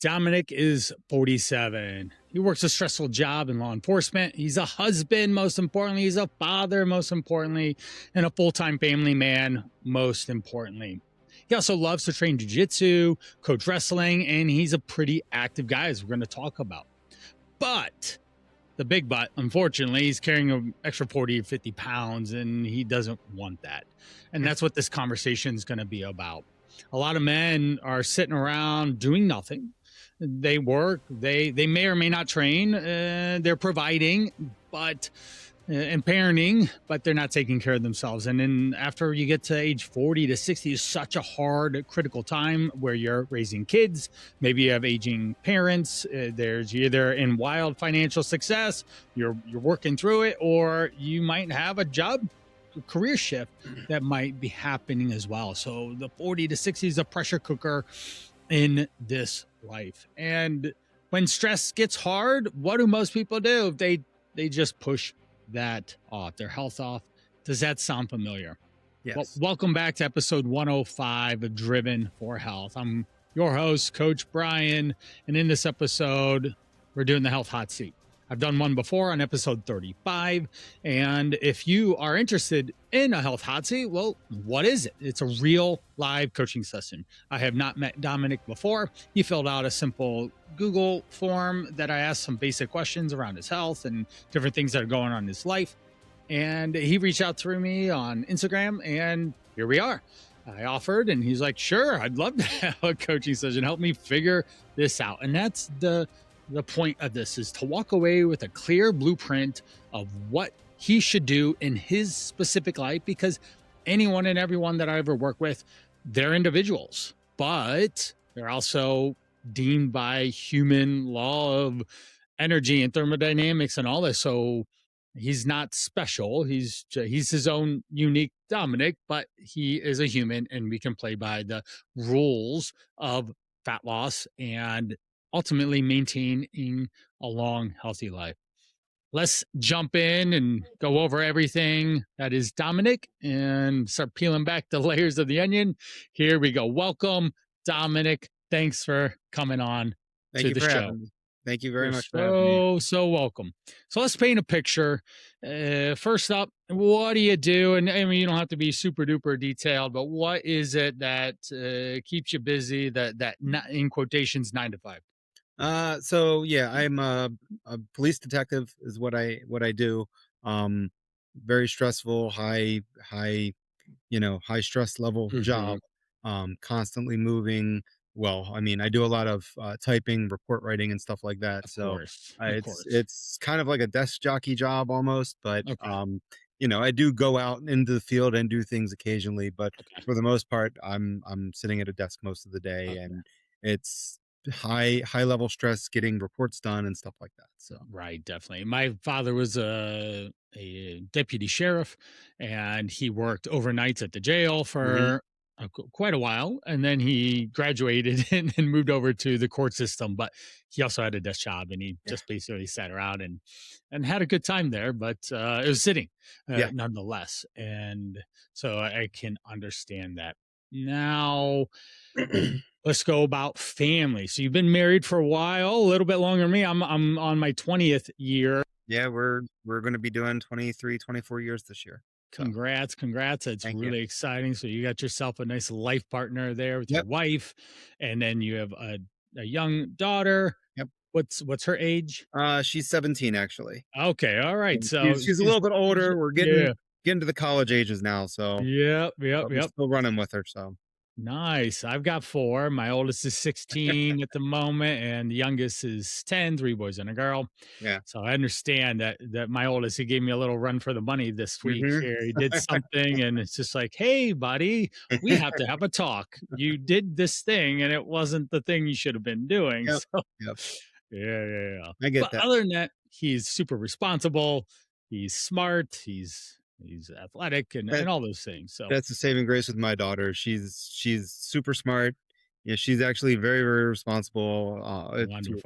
Dominic is 47. He works a stressful job in law enforcement. He's a husband, most importantly. He's a father, most importantly, and a full-time family man, most importantly. He also loves to train jujitsu, coach wrestling, and he's a pretty active guy, as we're going to talk about. But the big but, unfortunately, he's carrying an extra 40 or 50 pounds, and he doesn't want that. And that's what this conversation is going to be about. A lot of men are sitting around doing nothing. They work, they may or may not train, they're providing, but and parenting, but they're not taking care of themselves. And then after you get to age 40 to 60 is such a hard, critical time where you're raising kids. Maybe you have aging parents. There's either in wild financial success, you're working through it, or you might have a job career shift that might be happening as well. So the 40 to 60 is a pressure cooker in this life. And when stress gets hard, what do most people do? They just push that off, their health off. Does that sound familiar? Yes. Well, welcome back to episode 105 of Driven for Health. I'm your host, Coach Brian. And in this episode, we're doing the Health Hot Seat. I've done one before on episode 35. And if you are interested in a health hot seat, well, what is it? It's a real live coaching session. I have not met Dominic before. He filled out a simple Google form that I asked some basic questions around his health and different things that are going on in his life. And he reached out to me on Instagram, and here we are. I offered, and he's like, sure, I'd love to have a coaching session. Help me figure this out. And that's the point of this, is to walk away with a clear blueprint of what he should do in his specific life, because anyone and everyone that I ever work with, they're individuals, but they're also deemed by human law of energy and thermodynamics and all this. So he's not special. He's his own unique Dominic, but he is a human, and we can play by the rules of fat loss and ultimately maintaining a long, healthy life. Let's jump in and go over everything that is Dominic and start peeling back the layers of the onion. Here we go. Welcome, Dominic. Thanks for coming on to the show. Thank you very much for having me. So welcome. So let's paint a picture. First up, what do you do? And I mean, you don't have to be super duper detailed, but what is it that keeps you busy, that in quotations 9 to 5? So yeah, I'm a police detective is what I do. Very stressful, high stress level job. Constantly moving. Well, I mean, I do a lot of typing, report writing, and stuff like that. It's kind of like a desk jockey job almost, but I do go out into the field and do things occasionally, but for the most part, I'm sitting at a desk most of the day, and it's high level stress getting reports done and stuff like that. So right, definitely. My father was a deputy sheriff, and he worked overnights at the jail for quite a while, and then he graduated and moved over to the court system. But he also had a desk job, and he just basically sat around and had a good time there. But it was sitting nonetheless, and so I can understand that. Now let's go about family. So you've been married for a while, a little bit longer than me. I'm on my 20th year. Yeah, we're going to be doing 23, 24 years this year. Congrats. It's really exciting. So you got yourself a nice life partner there with your wife, and then you have a young daughter. Yep. What's her age? She's 17 actually. Okay. All right. So she's a little bit older. We're getting to the college ages now. So yep. Still running with her. So nice. I've got 4. My oldest is 16 at the moment, and the youngest is 10, 3 boys and a girl. Yeah. So I understand that my oldest, he gave me a little run for the money this week here. He did something, and it's just like, hey, buddy, we have to have a talk. You did this thing, and it wasn't the thing you should have been doing. Yep. So yep. Yeah. I get that. Other than that, he's super responsible. He's smart. He's athletic and all those things. So that's the saving grace with my daughter. She's super smart. Yeah, she's actually very, very responsible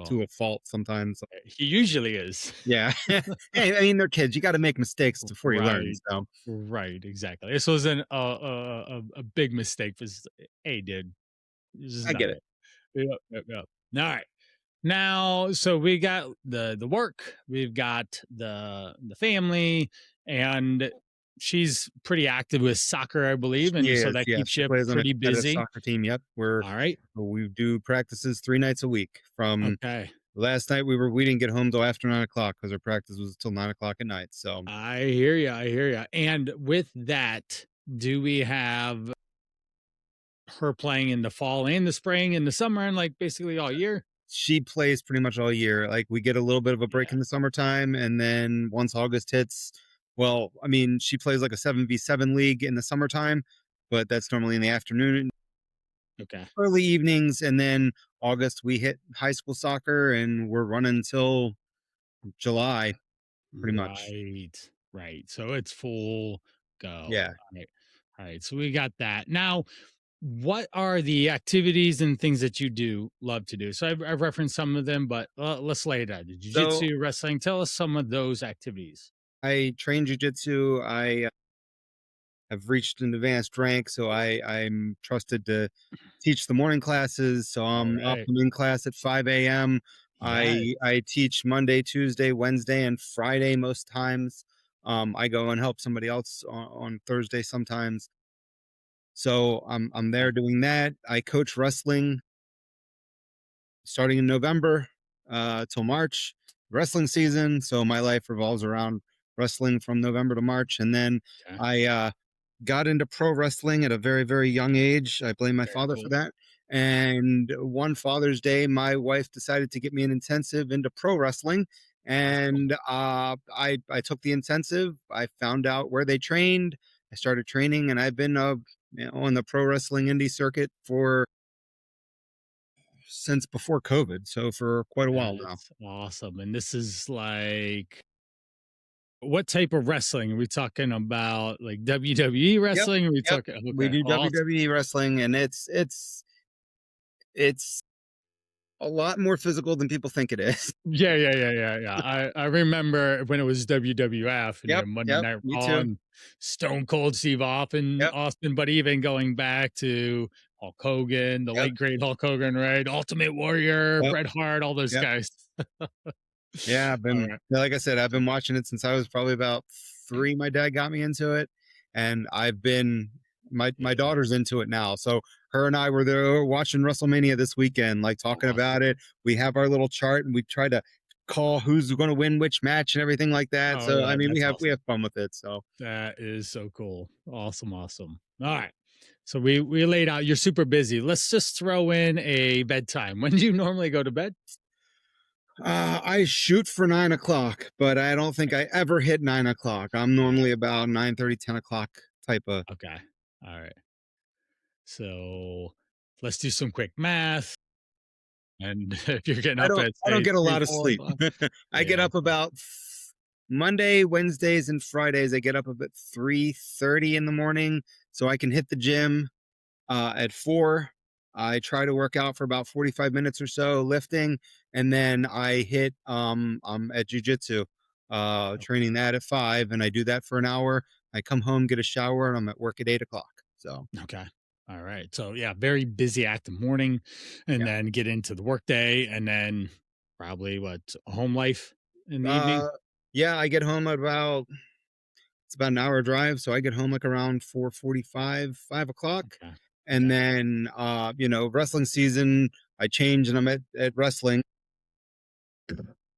to a fault sometimes. He usually is. Yeah. Hey, I mean, they're kids. You got to make mistakes before you learn. So. Right, exactly. This wasn't a big mistake. Hey, dude. I get it. Yep. All right. Now, so we got the work, we've got the family, and she's pretty active with soccer, I believe, She and so is, that yeah, keeps she you plays on a pretty competitive busy. soccer team, yep, All right. we do practices 3 nights a week. From Okay. last night, we didn't get home till after 9 o'clock because our practice was till 9 o'clock at night, so I hear you. I hear you. And with that, do we have her playing in the fall and the spring and the summer and like basically all year? she plays pretty much all year. Like, we get a little bit of a break Yeah. in the summertime, and then once August hits, well, I mean, she plays like a 7v7 league in the summertime, but that's normally in the afternoon, Okay. early evenings, and then August we hit high school soccer, and we're running till July, pretty much. Right. Right. So it's full go. Yeah. All right. All right. So we got that. Now, what are the activities and things that you do love to do? So I've referenced some of them, but let's lay it out. The So jujitsu, wrestling. Tell us some of those activities. I train jujitsu. I have reached an advanced rank, so I'm trusted to teach the morning classes. So All I'm up right. and in class at 5 a.m. Yes. I teach Monday, Tuesday, Wednesday, and Friday most times. I go and help somebody else on Thursday sometimes. So I'm Okay. there doing that. I coach wrestling starting in November till March, wrestling season. So my life revolves around wrestling from November to March. And then Okay. I got into pro wrestling at a very, very young age. I blame my Very father for cool. that. And one Father's Day, my wife decided to get me an intensive into pro wrestling. Wow. And I took the intensive. I found out where they trained. I started training, and I've been on the pro wrestling indie circuit for since before COVID, so for quite a while now. That's awesome. And this is like what type of wrestling? Are we talking about like WWE Yep, wrestling? Are we yep. talking We okay, do awesome. WWE wrestling, and it's a lot more physical than people think it is. Yeah. I remember when it was WWF and Yep, Monday yep, Night me Raw too. and Stone Cold Steve Yep, Austin, but even going back to Hulk Hogan, the yep, late great Hulk Hogan, right? Ultimate Warrior, yep, Bret Hart, all those yep. guys. Yeah, All right. like I said, I've been watching it since I was probably about 3. My dad got me into it, and I've been my Yeah, daughter's into it now. So her and I were there watching WrestleMania this weekend, like talking about awesome. it. We have our little chart, and we try to call who's going to win which match and everything like that. Oh, So I mean, that's we awesome. have fun with it. So That is so cool. Awesome, awesome. All right. So we laid out you're super busy. Let's just throw in a bedtime. When do you normally go to bed? I shoot for 9 o'clock, but I don't think I ever hit 9 o'clock. I'm All normally right. about 9:30, 10 o'clock type of. Okay. All right. So let's do some quick math. And if you're getting up at I don't say get a three, lot of 4 sleep. o'clock. I get Yeah. up about Monday, Wednesdays, and Fridays. I get up about 3:30 in the morning so I can hit the gym at 4. I try to work out for about 45 minutes or so lifting, and then I hit at jujitsu, Okay. training that at 5, and I do that for an hour. I come home, get a shower, and I'm at work at 8 o'clock. So Okay. All right. So yeah, very busy active morning and yeah. then get into the workday and then probably what home life in the evening. Uh yeah, I get home at about it's about an hour drive, so I get home like around 4:45, 5 o'clock. Okay. And Okay. then wrestling season, I change and I'm at wrestling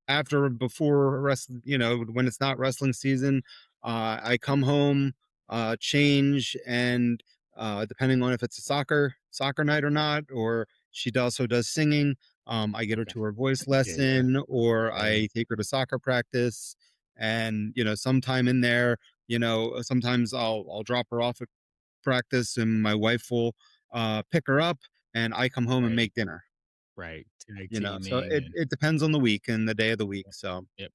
after before wrestling, when it's not wrestling season. I come home, change, and depending on if it's a soccer night or not, or she also does singing, I get her Okay. to her voice Yeah. Yeah. lesson, or Right. I take her to soccer practice. And sometime in there, sometimes I'll drop her off at practice, and my wife will pick her up, and I come home and Right. make dinner. Right. Tag So teaming and it depends on the week and the day of the week. So yep.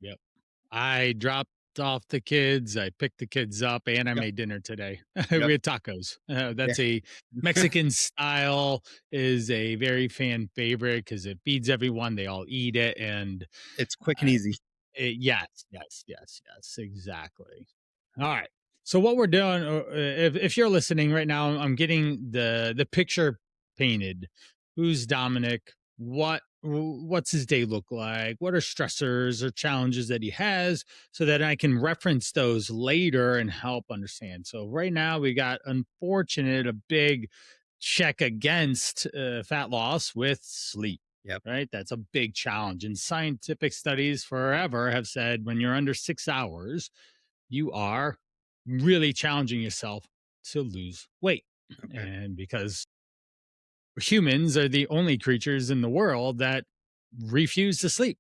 I dropped off the kids, I picked the kids up, and I yep, made dinner today. yep, We had tacos. yeah. That's a Mexican style, is a very fan favorite because it feeds everyone, they all eat it, and, It's quick and uh, easy. yes, exactly. Alright. So what we're doing, if you're listening right now, I'm getting the picture painted. Who's Dominic? What what's his day look like? What are stressors or challenges that he has so that I can reference those later and help understand? So, right now, we got unfortunate, a big check against fat loss with sleep. Yep. Right. That's a big challenge. And scientific studies forever have said when you're under 6 hours, you are really challenging yourself to lose weight. Okay. And because humans are the only creatures in the world that refuse to sleep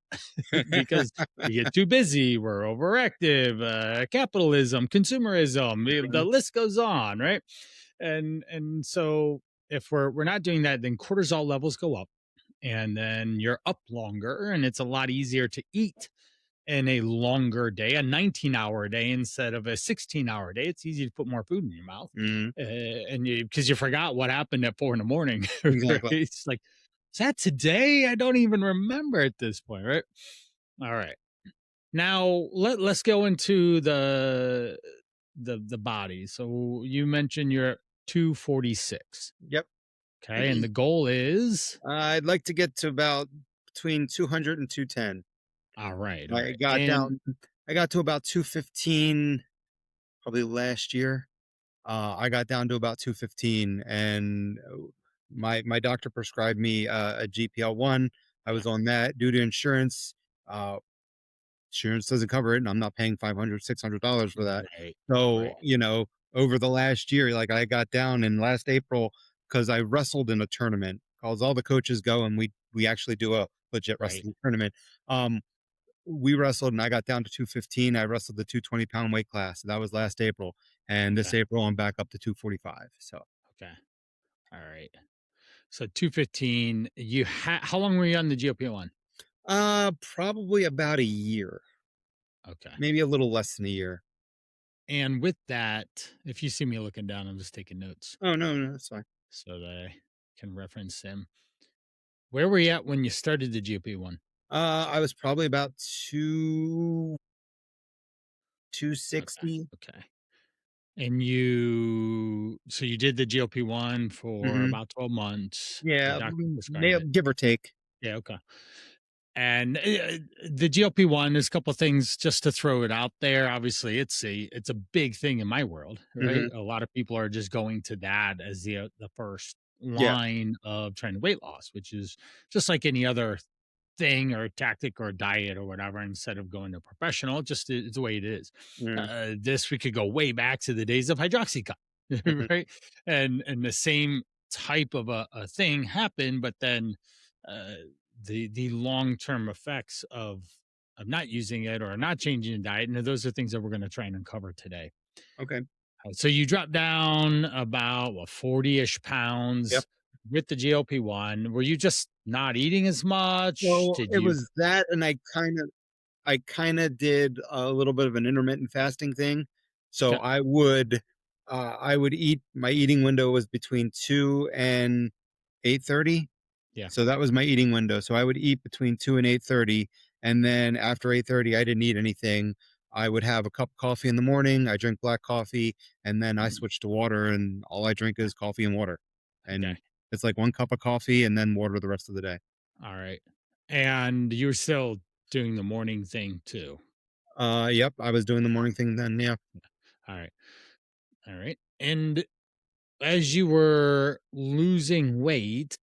because we get too busy, we're overactive, capitalism, consumerism, the Mhm. list goes on, right? And so if we're not doing that, then cortisol levels go up, and then you're up longer, and it's a lot easier to eat in a longer day, a 19-hour day instead of a 16-hour day. It's easy to put more food in your mouth. Mhm. And because you forgot what happened at 4 in the morning, right? Exactly. It's like, is that today? I don't even remember at this point, right? All right. Now let's go into the body. So you mentioned you're at 246. Yep. Okay. And the goal is I'd like to get to about between 200 and 210. all right, all I right. got And down I got to about 215 probably last year. I got down to about 215, and my doctor prescribed me a GPL-1. I yeah, was on that due to insurance. Uh, Insurance doesn't cover it, and I'm not paying 500, $600 for that. right, So, right, over the last year, like I got down in last April because I wrestled in a tournament. Cause all the coaches go and we actually do a legit right. wrestling tournament. Um, we wrestled and I got down to 215. I wrestled the 220-pound weight class. That was last April. And this Okay. April I'm back up to 245. So Okay. All right. So 215. How long were you on the GLP-1? probably about a year, Okay. maybe a little less than a year. And with that, if you see me looking down, I'm just taking notes Oh no, no, that's fine. so that I can reference him. Where were you at when you started the GLP-1? I was probably about Okay. 260. Okay. And you did the GLP-1 for Mhm. about 12 months. The Yeah, doctor prescribed it. give or take. Yeah. Okay. And the GLP-1 is a couple of things just to throw it out there. Obviously, it's a big thing in my world, right? Mhm. A lot of people are just going to that as the first Yeah. line of trying to weight loss, which is just like any other thing or tactic or diet or whatever. Instead of going to a professional, just it's the way it is. Mhm. This we could go way back to the days of hydroxycut, Mhm. right? And the same type of a thing happened, but then uh, the long term effects of not using it or not changing the diet, and those are things that we're going to try and uncover today. Okay. So you dropped down about what 40-ish Yep. pounds with the GLP-1. Were you just not eating as much? So, Did it you was that, and I kinda did a little bit of an intermittent fasting thing. So, Okay. I would eat my eating window was between 2 and 8:30. Yeah. So, that was my eating window. So, I would eat between 2 and 8:30, and then after 8:30, I didn't eat anything. I would have a cup of coffee in the morning, I drink black coffee, and then I Mhm. switch to water, and all I drink is coffee and water. Okay. And it's like 1 cup of coffee and then water the rest of the day. All right. And you were still doing the morning thing too. Yep, I was doing the morning thing then, yeah. All right. All right. And as you were losing weight,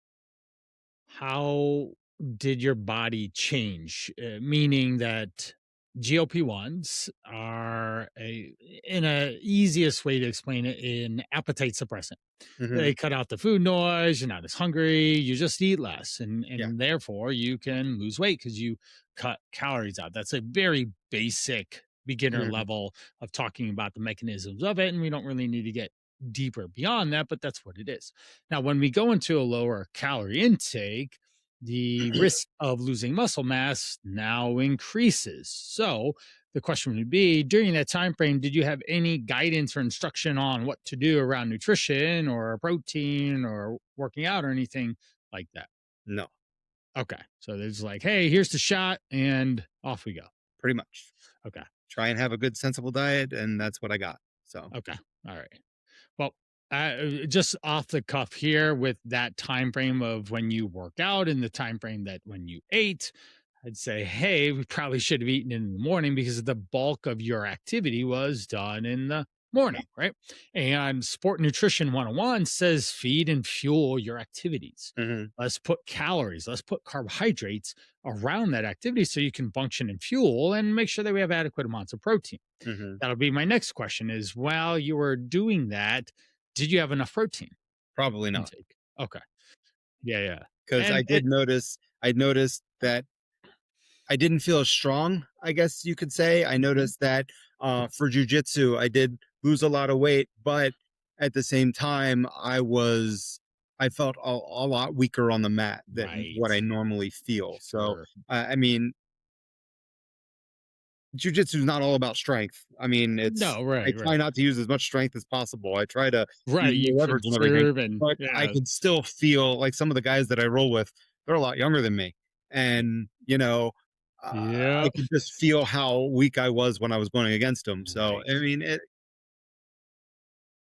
how did your body change? Meaning that GLP-1s are in a easiest way to explain it, an appetite suppressant. Mhm. They cut out the food noise, you're not as hungry, you just eat less, and Yeah. therefore you can lose weight because you cut calories out. That's a very basic beginner Mhm. level of talking about the mechanisms of it, and we don't really need to get deeper beyond that, but that's what it is. Now when we go into a lower calorie intake, the risk of losing muscle mass now increases. So the question would be, during that time frame, did you have any guidance or instruction on what to do around nutrition or protein or working out or anything like that? No, Okay. So there's like, hey, here's the shot and off we go. pretty much. Okay. Try and have a good sensible diet, and that's what I got. So, Okay. All right. Well, Just off the cuff here with that time frame of when you work out and the time frame that when you ate, I'd say, hey, we probably should have eaten in the morning because the bulk of your activity was done in the morning, right? And Sport Nutrition 101 says feed and fuel your activities. Mhm. Let's put calories, let's put carbohydrates around that activity so you can function and fuel and make sure that we have adequate amounts of protein. Mhm. That'll be my next question is while you were doing that, did you have enough protein Probably not, intake? Okay. Yeah, yeah. because And it I noticed that I didn't feel as strong, I guess you could say. I Mhm. noticed that, for jujitsu, I did lose a lot of weight, but at the same time, I felt a lot weaker on the mat than what I Right. normally feel. So, Sure. I mean, jujitsu is not all about strength. I mean, No, I right, try right. not to use as much strength as possible. I try to use Right, you more leverage and everything, conserve and but I yeah. can still feel like some of the guys that I roll with, they're a lot younger than me. And, I Yeah. could just feel how weak I was when I was going against them. So, Right. I mean,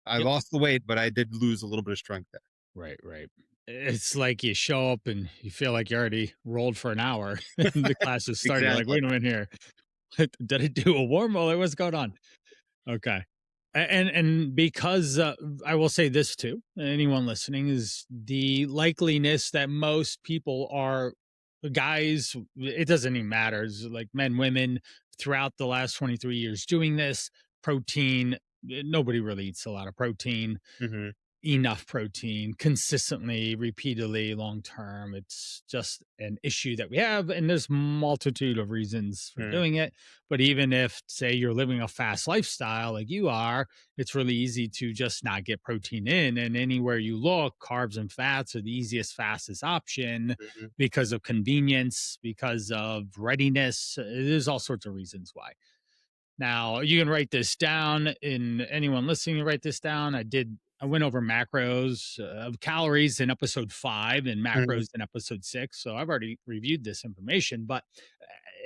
I Yep. lost the weight, but I did lose a little bit of strength there. Right, right. It's like you show up and you feel like you already rolled for an hour and the class is starting. You're like, Exactly. wait a minute here. Did I do a warm or what's going on? Okay. And because I will say this too, anyone listening is the likeliness that most people are guys, it doesn't even matter. It's like men, women throughout the last 23 years doing this protein. Nobody really eats a lot of protein, Hmm. enough protein consistently, repeatedly, long term. It's just an issue that we have, and there's multitude of reasons for Hmm. doing it. But even if, say, you're living a fast lifestyle like you are, it's really easy to just not get protein in. And anywhere you look, carbs and fats are the easiest, fastest option Hmm. because of convenience, because of readiness. There's all sorts of reasons why. Now you can write this down. In anyone listening, write this down. I went over macros of calories in episode 5 and Hmm. macros in episode 6. So I've already reviewed this information, but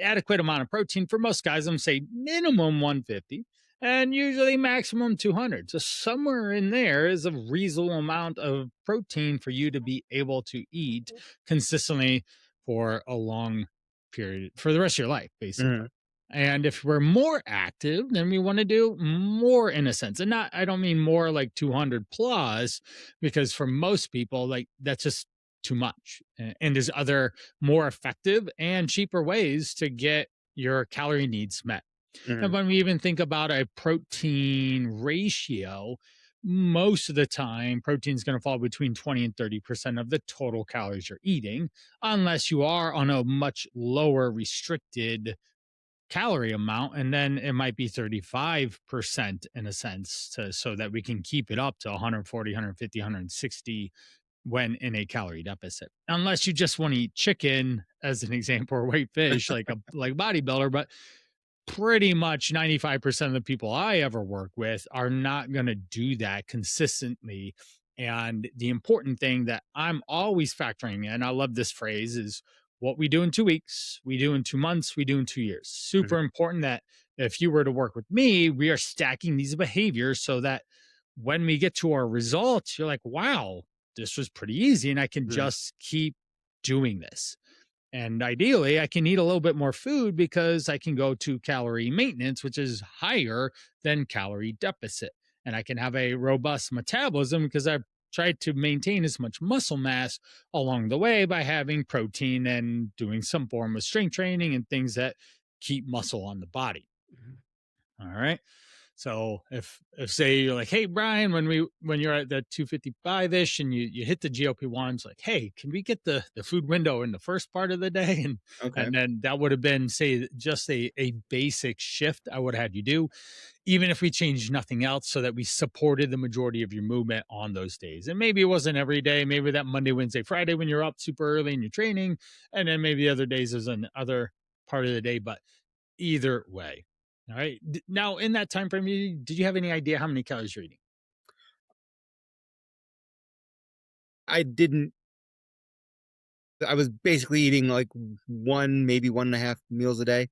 adequate amount of protein for most guys, I'm say minimum 150 and usually maximum 200. So somewhere in there is a reasonable amount of protein for you to be able to eat consistently for a long period for the rest of your life, basically. Hmm. And if we're more active, then we want to do more in a sense. And not, I don't mean more like 200 plus, because for most people, like that's just too much. And there's other more effective and cheaper ways to get your calorie needs met. And Hmm. when we even think about a protein ratio, most of the time, protein is going to fall between 20 and 30% of the total calories you're eating, unless you are on a much lower restricted calorie amount, and then it might be 35% in a sense so that we can keep it up to 140, 150, 160 when in a calorie deficit, unless you just want to eat chicken as an example or white fish like bodybuilder. But pretty much 95% of the people I ever work with are not going to do that consistently. And the important thing that I'm always factoring in, I love this phrase, is what we do in 2 weeks, we do in 2 months, we do in 2 years. Super important that if you were to work with me, we are stacking these behaviors so that when we get to our results, you're like, wow, this was pretty easy. And I can Hmm. just keep doing this. And ideally, I can eat a little bit more food because I can go to calorie maintenance, which is higher than calorie deficit. And I can have a robust metabolism because I've tried to maintain as much muscle mass along the way by having protein and doing some form of strength training and things that keep muscle on the body. All right. So if say you're like, hey Brian, when you're at that 255-ish and you hit the GLP-1s, like, hey, can we get the food window in the first part of the day? Okay. And then that would have been, say, just a basic shift I would have had you do, even if we changed nothing else, so that we supported the majority of your movement on those days. And maybe it wasn't every day, maybe that Monday, Wednesday, Friday when you're up super early in your training, and then maybe the other days is another part of the day. But either way. All right. Now, in that time frame, did you have any idea how many calories you're eating? I didn't I was basically eating like one, maybe 1.5 meals a day.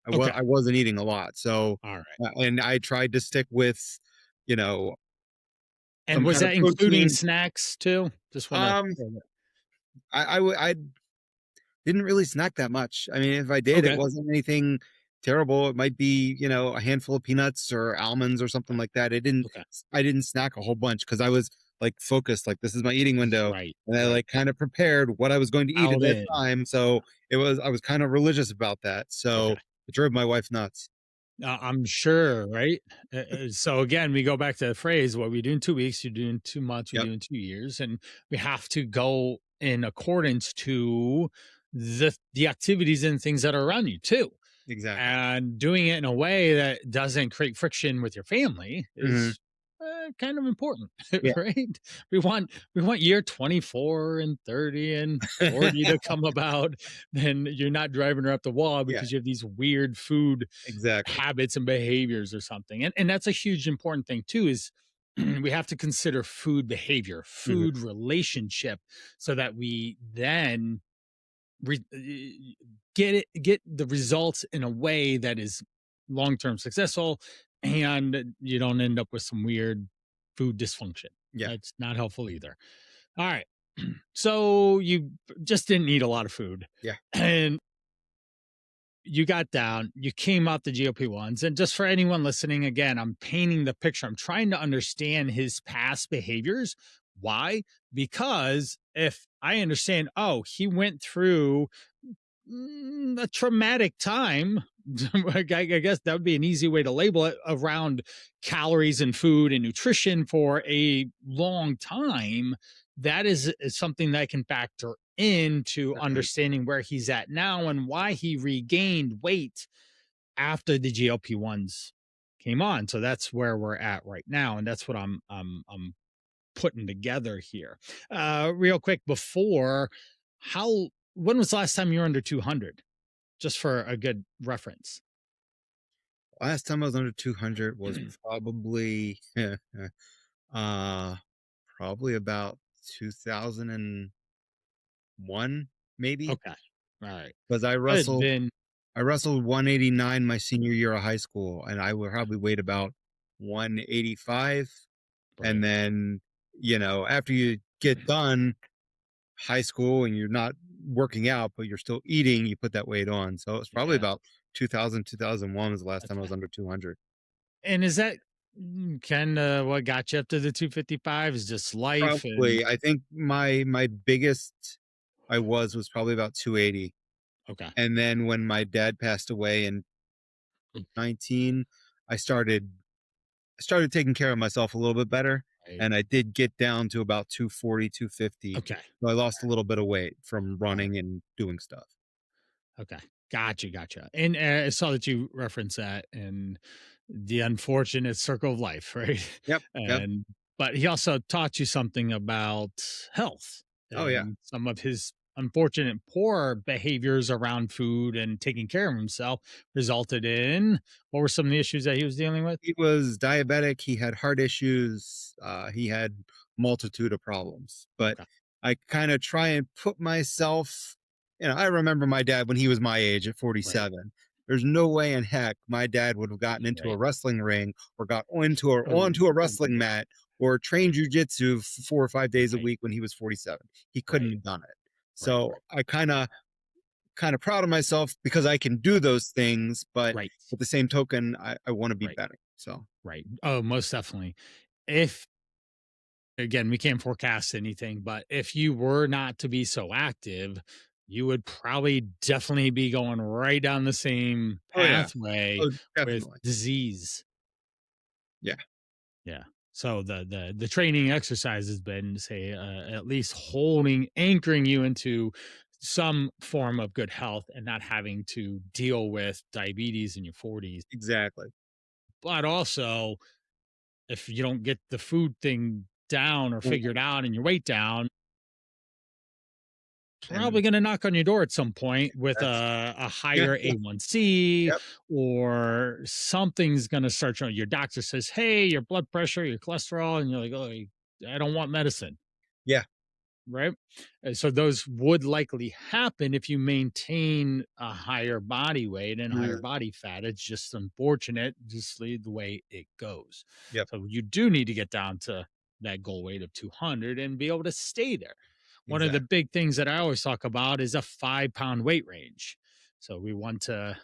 Okay. I wasn't eating a lot. So, All right. and I tried to stick with, you know, And some was kind of that including protein. snacks too? Just wanna Um, I didn't really snack that much. I mean, if I did, it Okay, wasn't anything terrible. It might be, a handful of peanuts or almonds or something like that. okay. I didn't snack a whole bunch because I was like focused, like this is my eating window. Right, And I right. like kind of prepared what I was going to eat at Out that in. time. So I was kind of religious about that. So Okay. it drove my wife nuts. I'm sure, right? So again, we go back to the phrase, what we do in 2 weeks, you do in 2 months, we Yep. do in 2 years, and we have to go in accordance to the activities and things that are around you too. Exactly. And doing it in a way that doesn't create friction with your family Hmm. is kind of important. Yeah. Right? We want year 24 and 30 and 40 to come about, then you're not driving her up the wall Yeah. because you have these weird food Exactly. habits and behaviors or something. And that's a huge important thing too, is we have to consider food behavior, Hmm. food relationship, so that we then get the results in a way that is long-term successful, and you don't end up with some weird food dysfunction. Yeah. That's not helpful either. All right. So you just didn't eat a lot of food, Yeah. and you got down, you came out the GLP-1s. And just for anyone listening, again, I'm painting the picture. I'm trying to understand his past behaviors. Why? Because if I understand, oh, he went through a traumatic time. I guess that would be an easy way to label it, around calories and food and nutrition for a long time. That is something that I can factor into Mhm. understanding where he's at now and why he regained weight after the GLP-1s came on. So that's where we're at right now, and that's what I'm putting together here. Real quick, before, how when was the last time you were under 200? Just for a good reference. Last time I was under 200 was probably uh probably about 2001, maybe, Okay. All right. because It's been I wrestled 189 my senior year of high school, and I would probably weighed about 185. And right. then, after you get done high school and you're not working out, but you're still eating, you put that weight on. So it's probably Yeah. about 2000, 2001 was the last time I Okay. was under 200. And is that kind of what got you up to the 255? Is just life and Probably, I think my biggest was probably about 280. okay. And then when my dad passed away in 19, I started taking care of myself a little bit better, Right. and I did get down to about 240, 250. Okay. So I lost a little bit of weight from All running right. and doing stuff. Okay. Gotcha. Gotcha. And I saw that you referenced that and the unfortunate circle of life, right? Yep, yep. And but he also taught you something about health Oh, yeah. and some of his unfortunate poor behaviors around food and taking care of himself resulted in, what were some of the issues that he was dealing with? He was diabetic, he had heart issues, he had multitude of problems, but Okay. I kinda try and put myself. I remember my dad when he was my age at Right. 47. There's no way in heck my dad would have gotten into a Right. wrestling ring or got onto a Oh, wrestling mat or trained jujitsu 4 or 5 days a right. week when he was 47. He couldn't Right. have done it. Right. So Right. I kinda proud of myself because I can do those things, but Right. at the same token, I wanna be Right. better. So, Right. Oh, most definitely. If again, we can't forecast anything, but if you were not to be so active, you would probably definitely be going right down the same oh, yeah. pathway Oh, with definitely. disease. Yeah. Yeah. So the training exercise has been, say, at least holding, anchoring you into some form of good health and not having to deal with diabetes in your 40s. Exactly. But also, if you don't get the food thing down or Mhm. figured out and your weight down, And probably going to knock on your door at some point with that's a yeah, higher A1C, yep, or something's going to start showing. Your doctor says, hey, your blood pressure, your cholesterol. And you're like, oh, I don't want medicine. yeah, Right. So those would likely happen if you maintain a higher body weight and higher mhm, body fat. It's just unfortunate, just the way it goes. yep, So you do need to get down to that goal weight of 200 and be able to stay there. One of the Exactly. big things that I always talk about is a 5 pound weight range. So we want to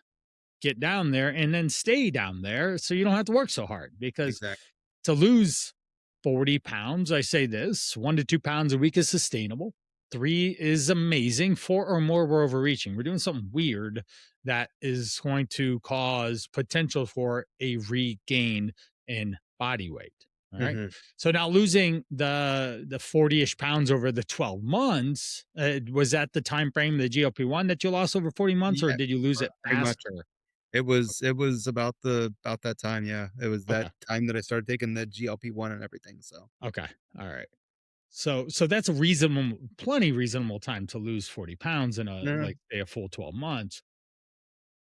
get down there and then stay down there so you don't have to work so hard, because Exactly. to lose 40 pounds, I say this 1 to 2 pounds a week is sustainable. Three is amazing. Four or more, we're overreaching. We're doing something weird that is going to cause potential for a regain in body weight. All right. Hmm. So now losing the 40-ish pounds over the 12 months, was that the time frame, the GLP-1 that you lost over 40 months, or Yeah, did you lose it pretty much. faster? It was about that time. Yeah, it was that Okay. time that I started taking the GLP-1 and everything. So Okay. All right. So that's a reasonable, plenty reasonable time to lose 40 pounds in a, yeah. like, say, a full 12 months.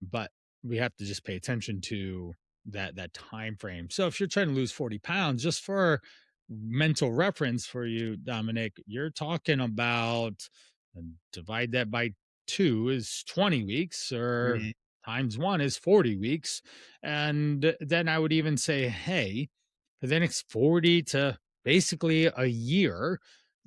But we have to just pay attention to that time frame. So if you're trying to lose 40 pounds, just for mental reference for you, Dominic, you're talking about, and divide that by two is 20 weeks, or Mhm. times one is 40 weeks. And then I would even say, hey, for the next 40 to basically a year,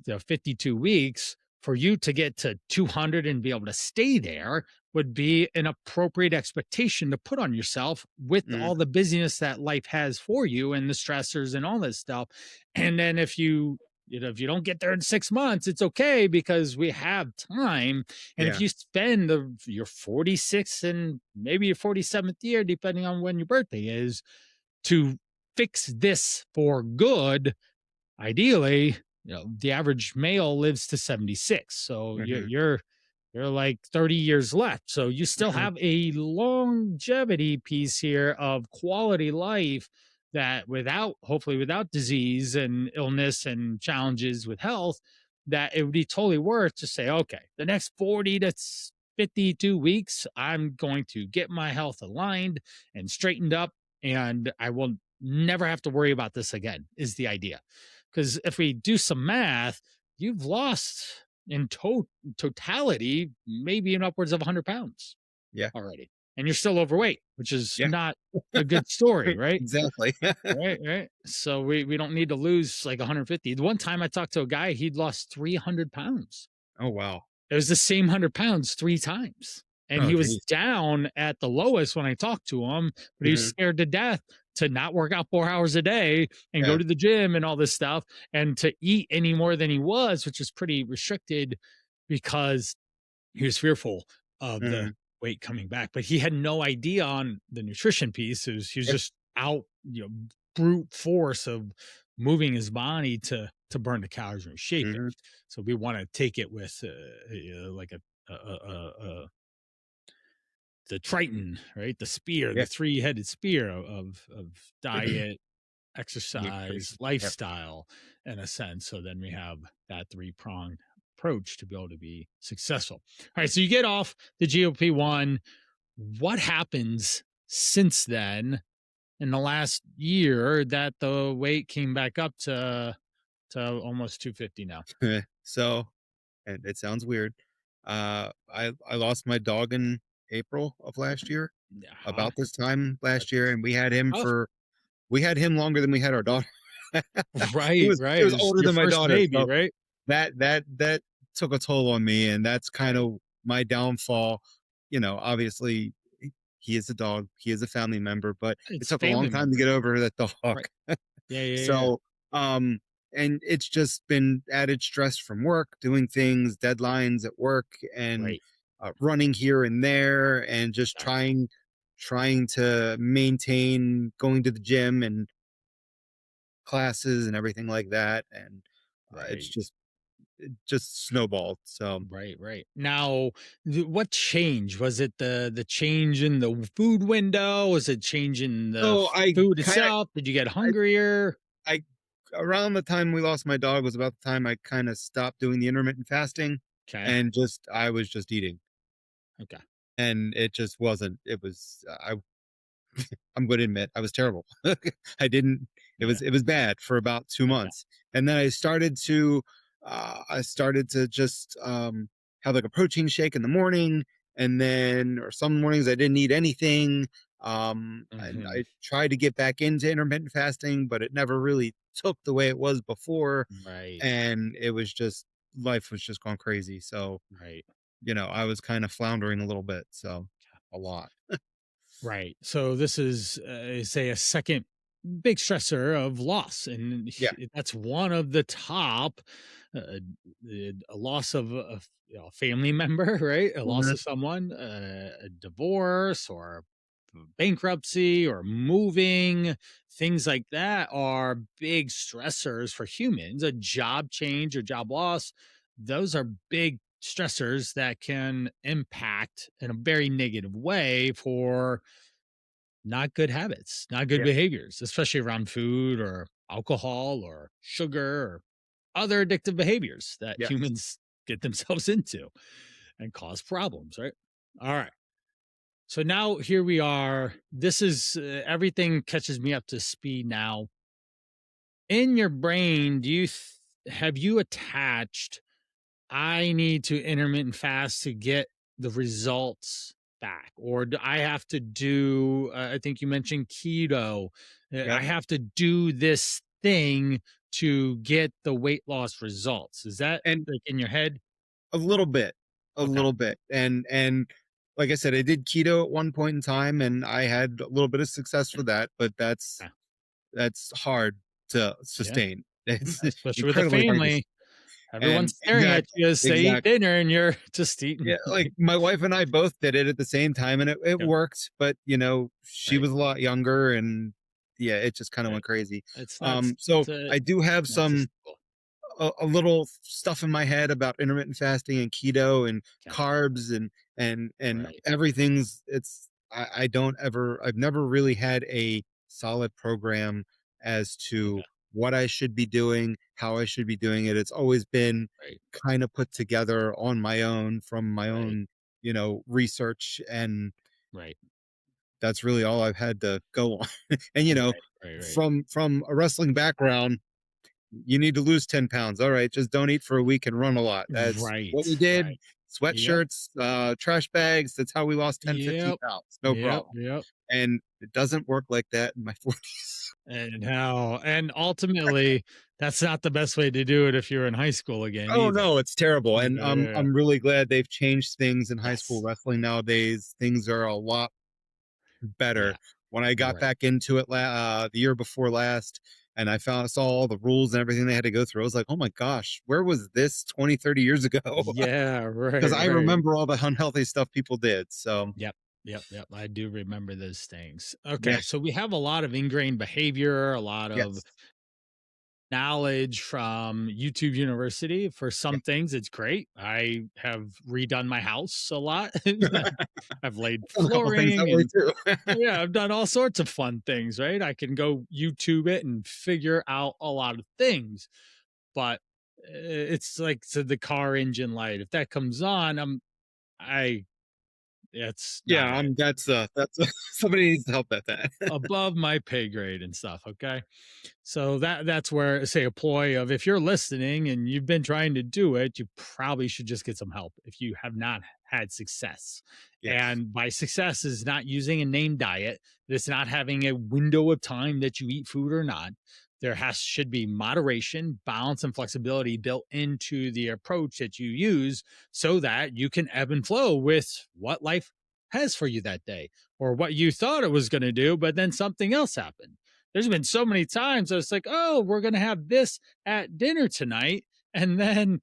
52 weeks, for you to get to 200 and be able to stay there would be an appropriate expectation to put on yourself with Mhm. all the busyness that life has for you and the stressors and all this stuff. And then if you don't get there in 6 months, it's okay, because we have time. And if Yeah. you spend your 46th and maybe your 47th year, depending on when your birthday is, to fix this for good, ideally, the average male lives to 76. So Mhm. you're like 30 years left. So you still Mhm. have a longevity piece here of quality life, that without, hopefully without disease and illness and challenges with health, that it would be totally worth to say, okay, the next 40 to 52 weeks, I'm going to get my health aligned and straightened up, and I will never have to worry about this again, is the idea. Because if we do some math, you've lost in totality maybe in upwards of 100 pounds Yeah. already. And you're still overweight, which is Yeah. not a good story, right? Exactly. Right, right. So we don't need to lose like 150. The one time I talked to a guy, he'd lost 300 pounds. Oh wow. It was the same 100 pounds three times. And Oh he was geez. down at the lowest when I talked to him, but he was Mhm. scared to death to not work out 4 hours a day and go Yeah. to the gym and all this stuff, and to eat any more than he was, which is pretty restricted, because he was fearful of the Mhm. weight coming back. But he had no idea on the nutrition piece. He was Yeah. just out, brute force of moving his body to burn the calories and shape it. Mhm. So we want to take it with like the Triton, right? The spear, Yeah. the three-headed spear of diet, exercise, Nutrition. Yep. lifestyle, in a sense. So then we have that three-pronged approach to be able to be successful. All right, so you get off the GLP-1. What happens since then, in the last year, that the weight came back up to almost 250 now? So, and it sounds weird. I lost my dog in April of last year, Yeah, about this time last year, that's and tough. we had him longer than we had our daughter. Right, He right. was It's older your than my first daughter, baby, so right? that took a toll on me, and that's kind Right. of my downfall. Obviously, he is a dog, he is a family member, but it It's took a long family time to member. get over that dog. Right. Yeah, yeah, yeah. So, and it's just been added stress from work, doing things, deadlines at work, and Right. running here and there, and just Exactly. trying to maintain going to the gym and classes and everything like that, and it's Right. it just snowballed. So, Right, right. Now, what change? Was it the change in the food window? Was it change in the so I food kind of itself? Did you get I hungrier? I around the time we lost my dog was about the time I kind of stopped doing the intermittent fasting, Okay. and just I was just eating, Okay. and it just wasn't. It was I'm going to admit I was terrible. I didn't. Yeah. It was bad for about two Okay. months, and then I started to just have like a protein shake in the morning, and then or some mornings I didn't eat anything. And Hmm. I tried to get back into intermittent fasting, but it never really took the way it was before. Right. And it was just life was just going crazy. So, Right. I was kind of floundering a little bit. So a lot. Right. So this is, say, a second big stressor of loss, and Yeah. that's one of the top. Uh, a loss of a family member, right? A loss Mhm. of someone, a divorce, or bankruptcy, or moving. Things like that are big stressors for humans. A job change or job loss; those are big stressors that can impact in a very negative way for not good habits, not good Yeah. behaviors, especially around food or alcohol or sugar or other addictive behaviors that Yes. humans get themselves into and cause problems, right? All right. So now here we are. This is everything catches me up to speed now. In your brain, have you attached I need to intermittent fast to get the results back? Or do I have to do, I think you mentioned keto. I Yep. have to do this thing to get the weight loss results. Is that And like in your head? a little bit, a Okay. little bit. And like I said, I did keto at one point in time and I had a little bit of success for that, but Yeah. that's hard to Yeah. sustain. It's Especially with a incredibly hard to family. and Everyone's staring at exactly, you as they eat exactly. dinner and you're just eating. Yeah, like my wife and I both did it at the same time and it Yeah. worked, but she Right. was a lot younger and yeah, it just kind of Right. went crazy. It's not, So uh, I do have not some sustainable. a little stuff in my head about intermittent fasting and keto and Okay. carbs and Right. everything's I've never really had a solid program as to Okay. what I should be doing, how I should be doing it. It's always been Right. kind of put together on my own from my Right. own, research, and Right. that's really all I've had to go on. And Right. Right. Right. from a wrestling background, you need to lose 10 pounds. All right, just don't eat for a week and run a lot. That's what we Right, did. right. Yep, Sweatshirts, trash bags. That's how we lost 10, 15 yep, pounds. No yep, problem. yep. And it doesn't work like that in my 40s. And ultimately, that's not the best way to do it if you're in high school again Oh either. no, it's terrible. And Yeah. I'm really glad they've changed things in high school Yes. wrestling nowadays. Things are a lot better. Yeah, When I got right. back into it the year before last and saw all the rules and everything they had to go through, I was like, oh my gosh, where was this 20, 30 years ago? Yeah, Because right, I right. remember all the unhealthy stuff people did. So Yep, yep, yep, I do remember those things. yeah, Okay, so we have a lot of ingrained behavior, a lot of yes, knowledge from YouTube University. For yeah. some things, it's great. I have redone my house a lot. I've laid I've done a couple things that flooring way and too. yeah, I've done all sorts of fun things, right? I can go YouTube it and figure out a lot of things, but it's like so the car engine light. If that comes on, I it's Yeah, not right. that's somebody needs to help at that. Above my pay grade and stuff. Okay. So that's where say a ploy of if you're listening and you've been trying to do it, you probably should just get some help if you have not had success. Yes, And by success is not using a named diet. It's not having a window of time that you eat food or not. There has should be moderation, balance, and flexibility built into the approach that you use so that you can ebb and flow with what life has for you that day or what you thought it was going to do, but then something else happened. There's been so many times I was like, oh, we're going to have this at dinner tonight. And then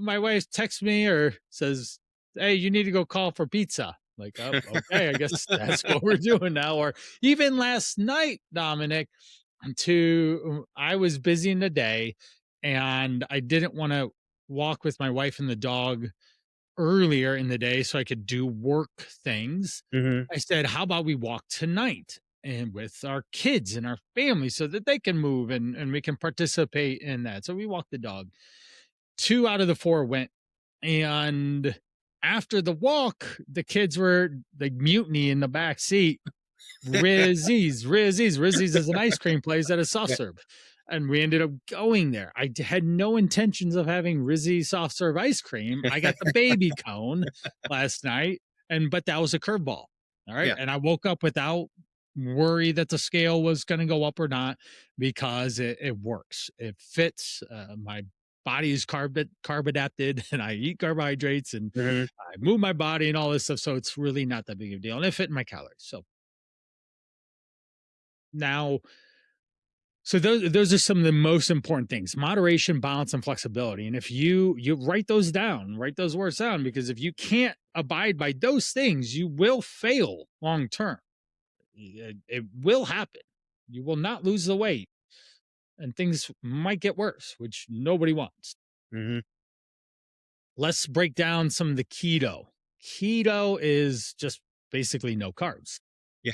my wife texts me or says, hey, you need to go call for pizza. Like, oh, okay, I guess that's what we're doing now. Or even last night, Dominic, I was busy in the day and I didn't want to walk with my wife and the dog earlier in the day so I could do work things. hmm I said, how about we walk tonight and with our kids and our family so that they can move and we can participate in that. So we walked the dog. Two out of the four went. And after the walk, the kids were like mutiny in the back seat. Rizzy's is an ice cream place at a soft yeah, serve. And we ended up going there. Had no intentions of having Rizzy soft serve ice cream. I got the baby cone last night, but that was a curveball. All right. Yeah. And I woke up without worry that the scale was going to go up or not because it works. It fits. My body is carb adapted and I eat carbohydrates and Mhm. I move my body and all this stuff. So it's really not that big of a deal. And it fit in my calories. So now, so those are some of the most important things: moderation, balance, and flexibility. And if you write those down, write those words down, because if you can't abide by those things, you will fail long term. It will happen. You will not lose the weight, and things might get worse, which nobody wants. Mhm. Let's break down some of the keto. Keto is just basically no carbs. Yeah.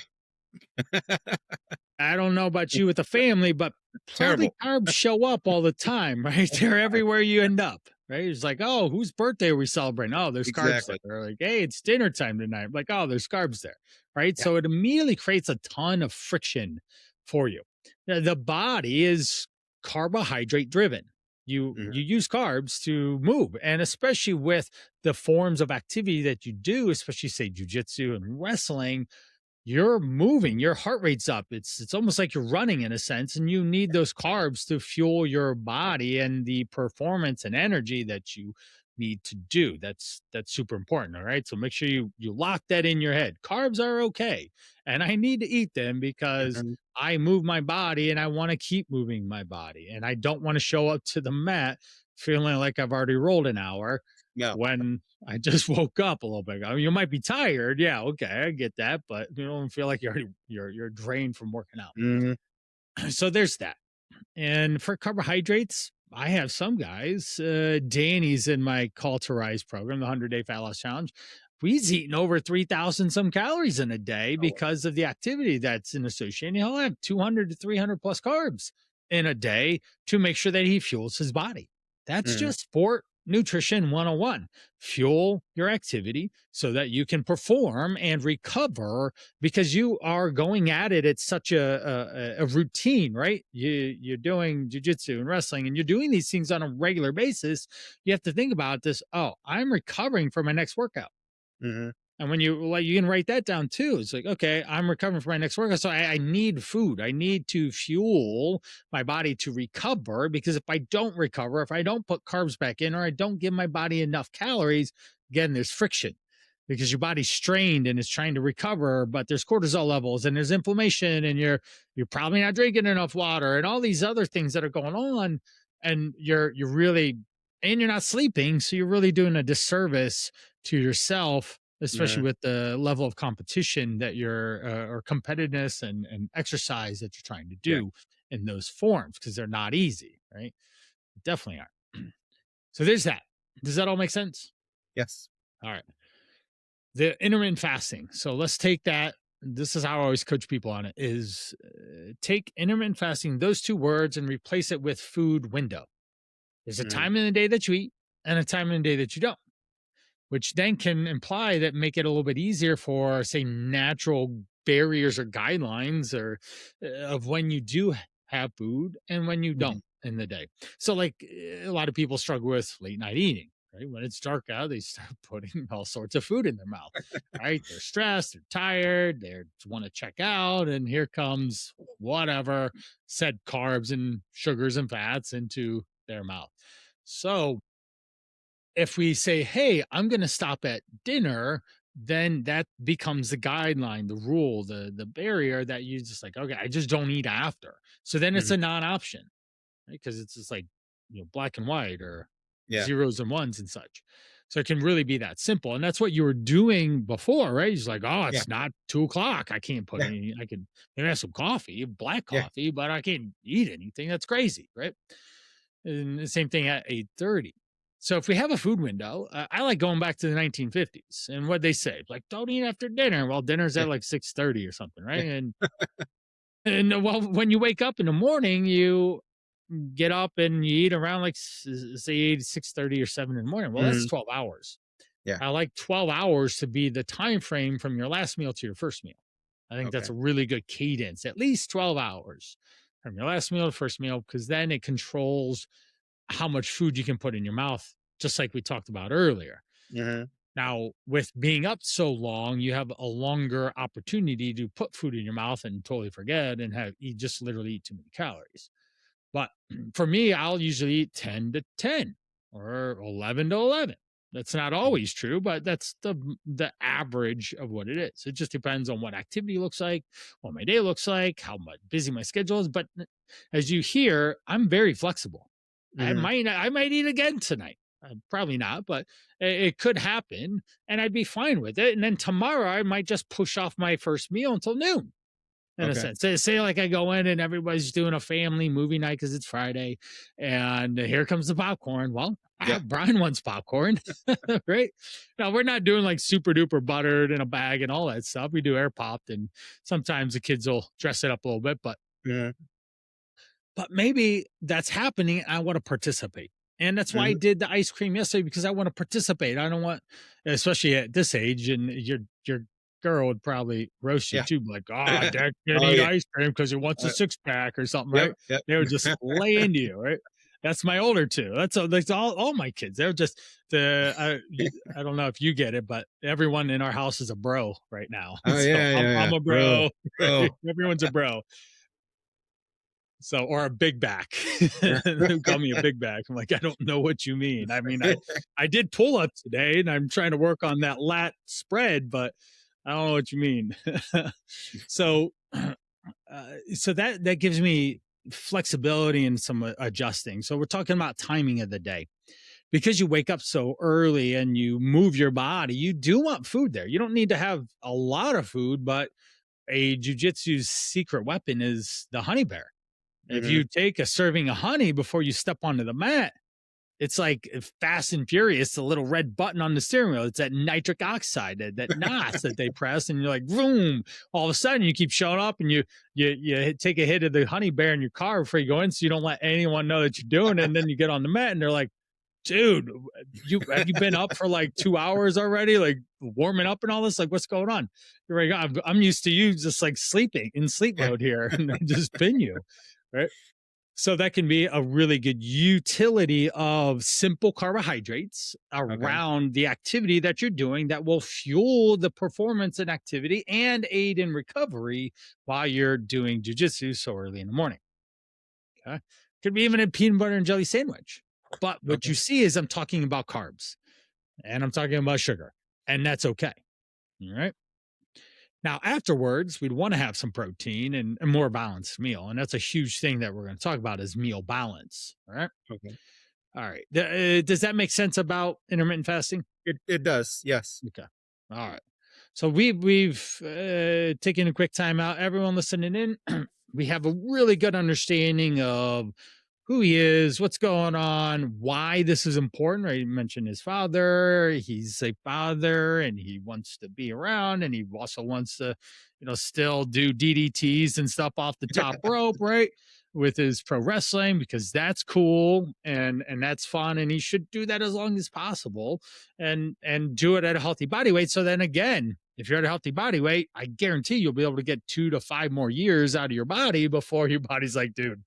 I don't know about you with the family, but probably Terrible. carbs show up all the time, right? They're everywhere you end up, right? It's like, oh, whose birthday are we celebrating? Oh, there's carbs there. Exactly. Or like, hey, it's dinner time tonight. I'm like, oh, there's carbs there, right? Yeah. So it immediately creates a ton of friction for you. The body is carbohydrate driven. Mhm. You use carbs to move, and especially with the forms of activity that you do, especially say jujitsu and wrestling, you're moving, your heart rate's up. It's almost like you're running in a sense, and you need those carbs to fuel your body and the performance and energy that you need to do. That's super important. All right. So make sure you lock that in your head. Carbs are okay. And I need to eat them because Mhm. I move my body and I want to keep moving my body. And I don't want to show up to the mat feeling like I've already rolled an hour No. when I just woke up a little bit ago. You might be tired. Yeah, okay, I get that, but you don't feel like you're drained from working out. Mhm. So there's that. And for carbohydrates, I have some guys. Danny's in my Call to Rise program, the 100-day fat loss challenge. He's eating over 3,000 some calories in a day Oh, wow. because of the activity that's in association. He'll have 200 to 300 plus carbs in a day to make sure that he fuels his body. That's Mhm. just sport nutrition 101. Fuel your activity so that you can perform and recover because you are going at it at such a routine, right? You're doing jujitsu and wrestling, and you're doing these things on a regular basis. You have to think about this. Oh, I'm recovering for my next workout. Mhm. And when you can write that down too. It's like, okay, I'm recovering from my next workout. So I need food. I need to fuel my body to recover because if I don't recover, if I don't put carbs back in, or I don't give my body enough calories, again, there's friction because your body's strained and it's trying to recover, but there's cortisol levels and there's inflammation and you're probably not drinking enough water and all these other things that are going on. And you're really and you're not sleeping. So you're really doing a disservice to yourself, especially Mhm. with the level of competition that you're or competitiveness and exercise that you're trying to Yeah. do in those forms because they're not easy, right? Definitely aren't. So there's that. Does that all make sense? Yes. All right. The intermittent fasting. So let's take that. This is how I always coach people on it: is take intermittent fasting, those two words, and replace it with food window. There's a Mhm. time in the day that you eat and a time in the day that you don't, which then can imply that make it a little bit easier for, say, natural barriers or guidelines or of when you do have food and when you don't Mhm. in the day. So, like a lot of people struggle with late night eating. Right when it's dark out, they start putting all sorts of food in their mouth. Right, they're stressed, they're tired, they want to check out, and here comes whatever said carbs and sugars and fats into their mouth. So if we say, hey, I'm going to stop at dinner, then that becomes the guideline, the rule, the barrier that you just like, okay, I just don't eat after. So then it's Mhm. a non-option, right? Because it's just like, black and white or Yeah. zeros and ones and such. So it can really be that simple. And that's what you were doing before, right? It's like, oh, Yeah. it's not 2 o'clock. I can't put Yeah. any, I can maybe have some coffee, black Yeah. coffee, but I can't eat anything. That's crazy, right? And the same thing at 8:30. So if we have a food window, I like going back to the 1950s and what they say, like don't eat after dinner. Well, dinner's Yeah. at like 6:30 or something, right? Yeah. And well, when you wake up in the morning, you get up and you eat around like say 6:30 or 7 in the morning. Well, that's Mhm. 12 hours. Yeah. I like 12 hours to be the time frame from your last meal to your first meal. I think that's Okay. a really good cadence, at least 12 hours from your last meal to first meal, because then it controls how much food you can put in your mouth, just like we talked about earlier. Mhm. Now, with being up so long, you have a longer opportunity to put food in your mouth and totally forget and just literally eat too many calories. But for me, I'll usually eat 10 to 10 or 11 to 11. That's not always true, but that's the average of what it is. It just depends on what activity looks like, what my day looks like, how much busy my schedule is. But as you hear, I'm very flexible. Mm-hmm. I might eat again tonight. Probably not, but it could happen, and I'd be fine with it. And then tomorrow, I might just push off my first meal until noon in a Okay. sense. Say like I go in and everybody's doing a family movie night because it's Friday, and here comes the popcorn. Well, Yeah. Brian wants popcorn, right? Now we're not doing like super duper buttered in a bag and all that stuff. We do air popped, and sometimes the kids will dress it up a little bit, but maybe that's happening. I want to participate. And that's why I did the ice cream yesterday, because I want to participate. I don't want, especially at this age, and your girl would probably roast you too, like, oh, Dad can't eat ice cream because he wants a 6-pack or something, right? Yep. They would just lay into you, right? That's my older two. That's all my kids. They're just I don't know if you get it, but everyone in our house is a bro right now. Oh, So I'm a bro. Bro. Everyone's a bro. So, or a big back. They call me a big back. I'm like, I don't know what you mean. I mean, I did pull up today and I'm trying to work on that lat spread, but I don't know what you mean. So, so that gives me flexibility and some adjusting. So we're talking about timing of the day. Because you wake up so early and you move your body, you do want food there. You don't need to have a lot of food, but a jujitsu's secret weapon is the honey bear. If you take a serving of honey before you step onto the mat, it's like Fast and Furious, the little red button on the steering wheel. It's that nitric oxide, that NOS that they press, and you're like, boom! All of a sudden, you keep showing up, and you take a hit of the honey bear in your car before you go in, so you don't let anyone know that you're doing it. And then you get on the mat, and they're like, dude, have you been up for like 2 hours already, like warming up and all this? Like, what's going on? You're like, I'm used to you just like sleeping in sleep mode here, and I just pin you. Right. So that can be a really good utility of simple carbohydrates around the activity that you're doing that will fuel the performance and activity and aid in recovery while you're doing jujitsu so early in the morning. Okay. Could be even a peanut butter and jelly sandwich. But what you see is I'm talking about carbs and I'm talking about sugar, and that's okay. All right. Now, afterwards, we'd want to have some protein and a more balanced meal. And that's a huge thing that we're going to talk about is meal balance. All right. Okay. All right. Does that make sense about intermittent fasting? It does. Yes. Okay. All right. So we've taken a quick time out. Everyone listening in, we have a really good understanding of who he is, what's going on, why this is important. Right? He mentioned his father. He's a father and he wants to be around, and he also wants to, still do DDTs and stuff off the top rope, right? With his pro wrestling, because that's cool and that's fun, and he should do that as long as possible and do it at a healthy body weight. So then again, if you're at a healthy body weight, I guarantee you'll be able to get 2 to 5 more years out of your body before your body's like, dude,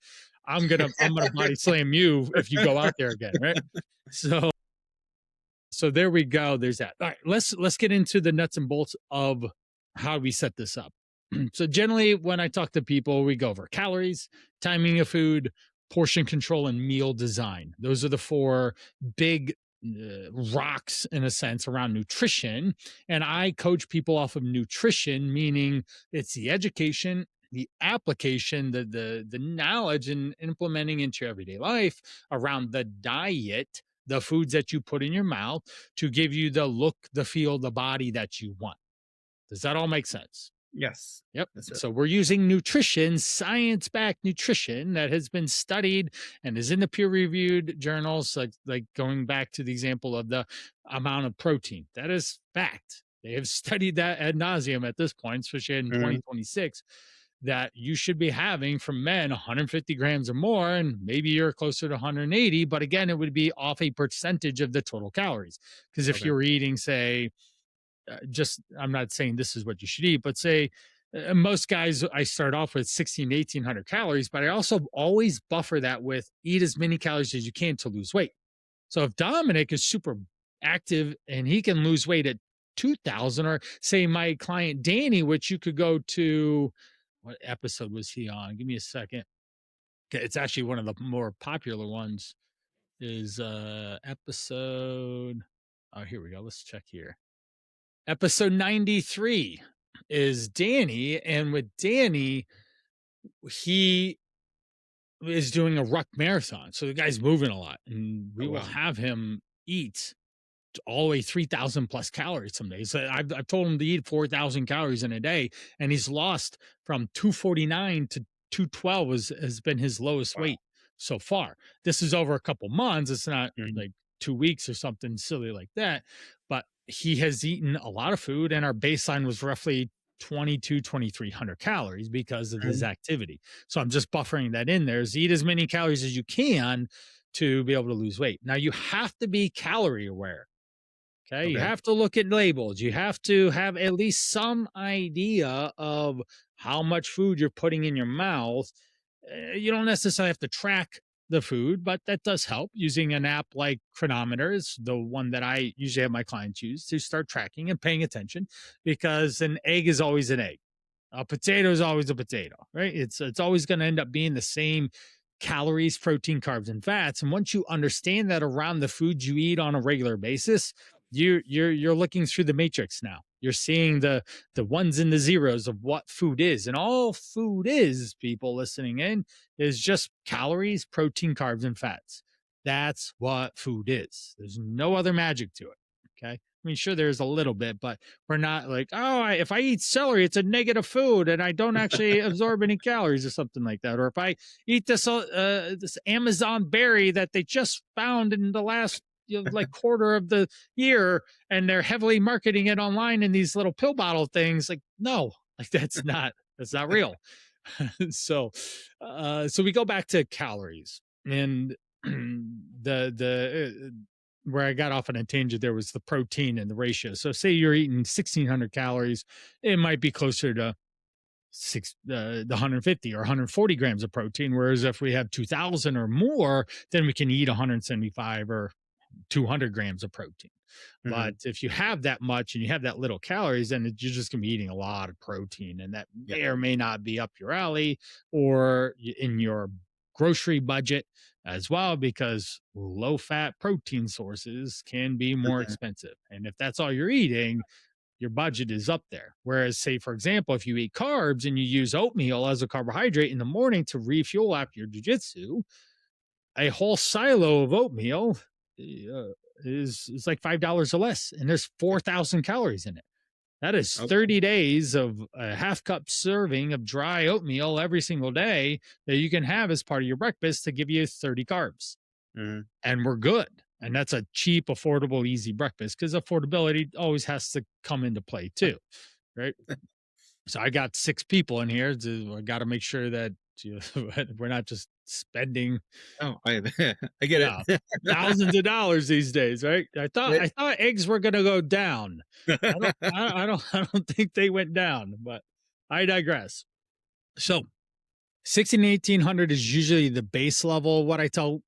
I'm gonna body slam you if you go out there again, right? So there we go. There's that. All right, let's get into the nuts and bolts of how we set this up. So generally, when I talk to people, we go over calories, timing of food, portion control, and meal design. Those are the 4 big rocks in a sense around nutrition. And I coach people off of nutrition, meaning it's the education, the application, the knowledge and implementing into your everyday life around the diet, the foods that you put in your mouth to give you the look, the feel, the body that you want. Does that all make sense? Yes. Yep. So we're using nutrition, science-backed nutrition that has been studied and is in the peer-reviewed journals, like going back to the example of the amount of protein. That is fact. They have studied that ad nauseum at this point, especially in 2026, that you should be having from men 150 grams or more, and maybe you're closer to 180. But again, it would be off a percentage of the total calories. Because if you're eating, say, I'm not saying this is what you should eat, but say most guys, I start off with 16 to 1800 calories, but I also always buffer that with eat as many calories as you can to lose weight. So if Dominic is super active and he can lose weight at 2000, or say my client Danny, which you could go to, what episode was he on? Give me a second. It's actually one of the more popular ones, is episode, oh, here we go. Let's check here. Episode 93 is Danny. And with Danny, he is doing a ruck marathon. So the guy's moving a lot. And we will have him eat all the way 3,000 plus calories some days. So I've told him to eat 4,000 calories in a day. And he's lost from 249 to 212 has been his lowest weight so far. This is over a couple months. It's not like 2 weeks or something silly like that. But he has eaten a lot of food, and our baseline was roughly 2,300 calories because of his activity. So I'm just buffering that in there, is eat as many calories as you can to be able to lose weight. Now you have to be calorie aware. Okay. You have to look at labels. You have to have at least some idea of how much food you're putting in your mouth. You don't necessarily have to track the food, but that does help. Using an app like Chronometer is the one that I usually have my clients use to start tracking and paying attention, because an egg is always an egg. A potato is always a potato, right? It's always going to end up being the same calories, protein, carbs, and fats. And once you understand that around the foods you eat on a regular basis, you're looking through the matrix now. You're seeing the ones and the zeros of what food is. And all food is, people listening in, is just calories, protein, carbs, and fats. That's what food is. There's no other magic to it. Okay. I mean, sure, there's a little bit, but we're not like, oh, if I eat celery, it's a negative food and I don't actually absorb any calories or something like that. Or if I eat this Amazon berry that they just found in the last like quarter of the year, and they're heavily marketing it online in these little pill bottle things, like, no, like that's not real. So we go back to calories, and the where I got off on a tangent there was the protein and the ratio. So say you're eating 1,600 calories, it might be closer to the 150 or 140 grams of protein. Whereas if we have 2,000 or more, then we can eat 175 or 200 grams of protein. But if you have that much and you have that little calories, then you're just going to be eating a lot of protein, and that may or may not be up your alley or in your grocery budget as well, because low fat protein sources can be more expensive. And if that's all you're eating, your budget is up there. Whereas, say, for example, if you eat carbs and you use oatmeal as a carbohydrate in the morning to refuel after your jujitsu, a whole silo of oatmeal is like $5 or less, and there's 4,000 calories in it. That is 30 days of a half cup serving of dry oatmeal every single day that you can have as part of your breakfast to give you 30 carbs. And we're good. And that's a cheap, affordable, easy breakfast, because affordability always has to come into play too, right? So I got 6 people in here. I got to make sure that we're not just spending. Oh, I get it. Thousands of dollars these days, right? I thought eggs were going to go down. I don't think they went down, but I digress. So 16 1800 is usually the base level, what I tell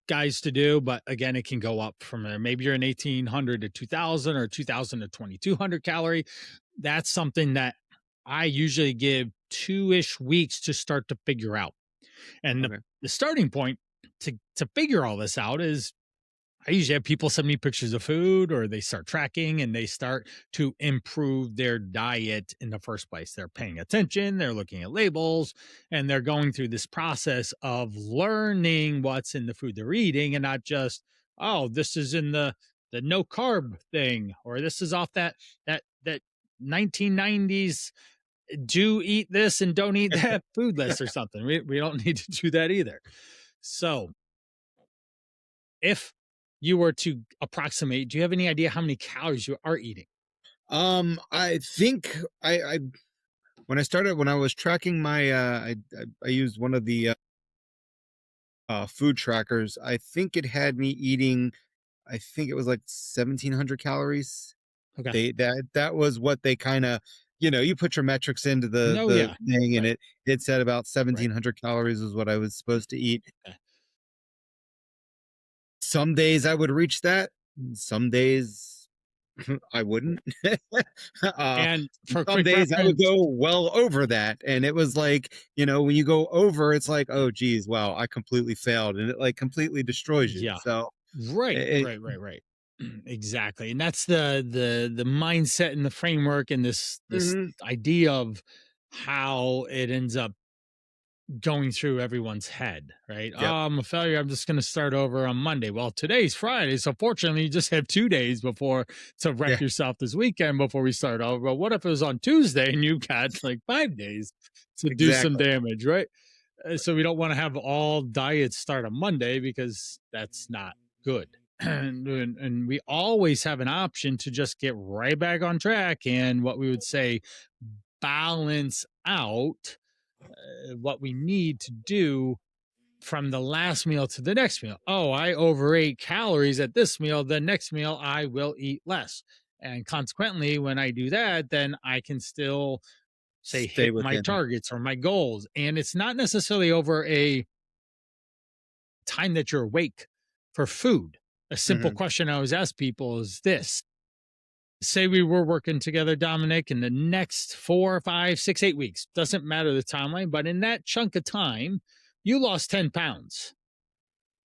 guys to do, but again, it can go up from there. Maybe you're an 1800 to 2000 or 2000 to 2200 calorie. That's something that I usually give 2-ish weeks to start to figure out. And the starting point to figure all this out is, I usually have people send me pictures of food, or they start tracking and they start to improve their diet in the first place. They're paying attention, they're looking at labels, and they're going through this process of learning what's in the food they're eating, and not just, oh, this is in the no carb thing, or this is off that 1990s do eat this and don't eat that food list or something. We don't need to do that either. So if you were to approximate, do you have any idea how many calories you are eating? I think I when I was tracking my I used one of the food trackers. I think it had me eating, I think it was like 1,700 calories. Okay. That was what they kind of, you put your metrics into the thing, and it said about 1,700 calories is what I was supposed to eat. Okay. Some days I would reach that. some days I wouldn't. And for Some quick days I would reference, go well over that. And it was like, when you go over, it's like, oh geez, wow, I completely failed. And it like completely destroys you. yeah, So right, it, right, right, right. Exactly. And that's the mindset and the framework and this mhm, idea of how it ends up going through everyone's head, right? Oh, yep. I'm a failure. I'm just going to start over on Monday. Well, today's Friday. So fortunately, you just have 2 days before to Yeah, wreck yourself this weekend before we start over. But what if it was on Tuesday and you got like 5 days to do some exactly. damage, right? So we don't want to have all diets start on Monday because that's not good. And we always have an option to just get right back on track and what we would say balance out what we need to do from the last meal to the next meal. Oh, I overate calories at this meal. The next meal, I will eat less. And consequently, when I do that, then I can still say Stay hit my within. targets or my goals. And it's not necessarily over a time that you're awake for food. A simple Hmm. question I always ask people is this: say we were working together, Dominic, in the next 4, 5, 6, 8 weeks, doesn't matter the timeline, but in that chunk of time, you lost 10 pounds.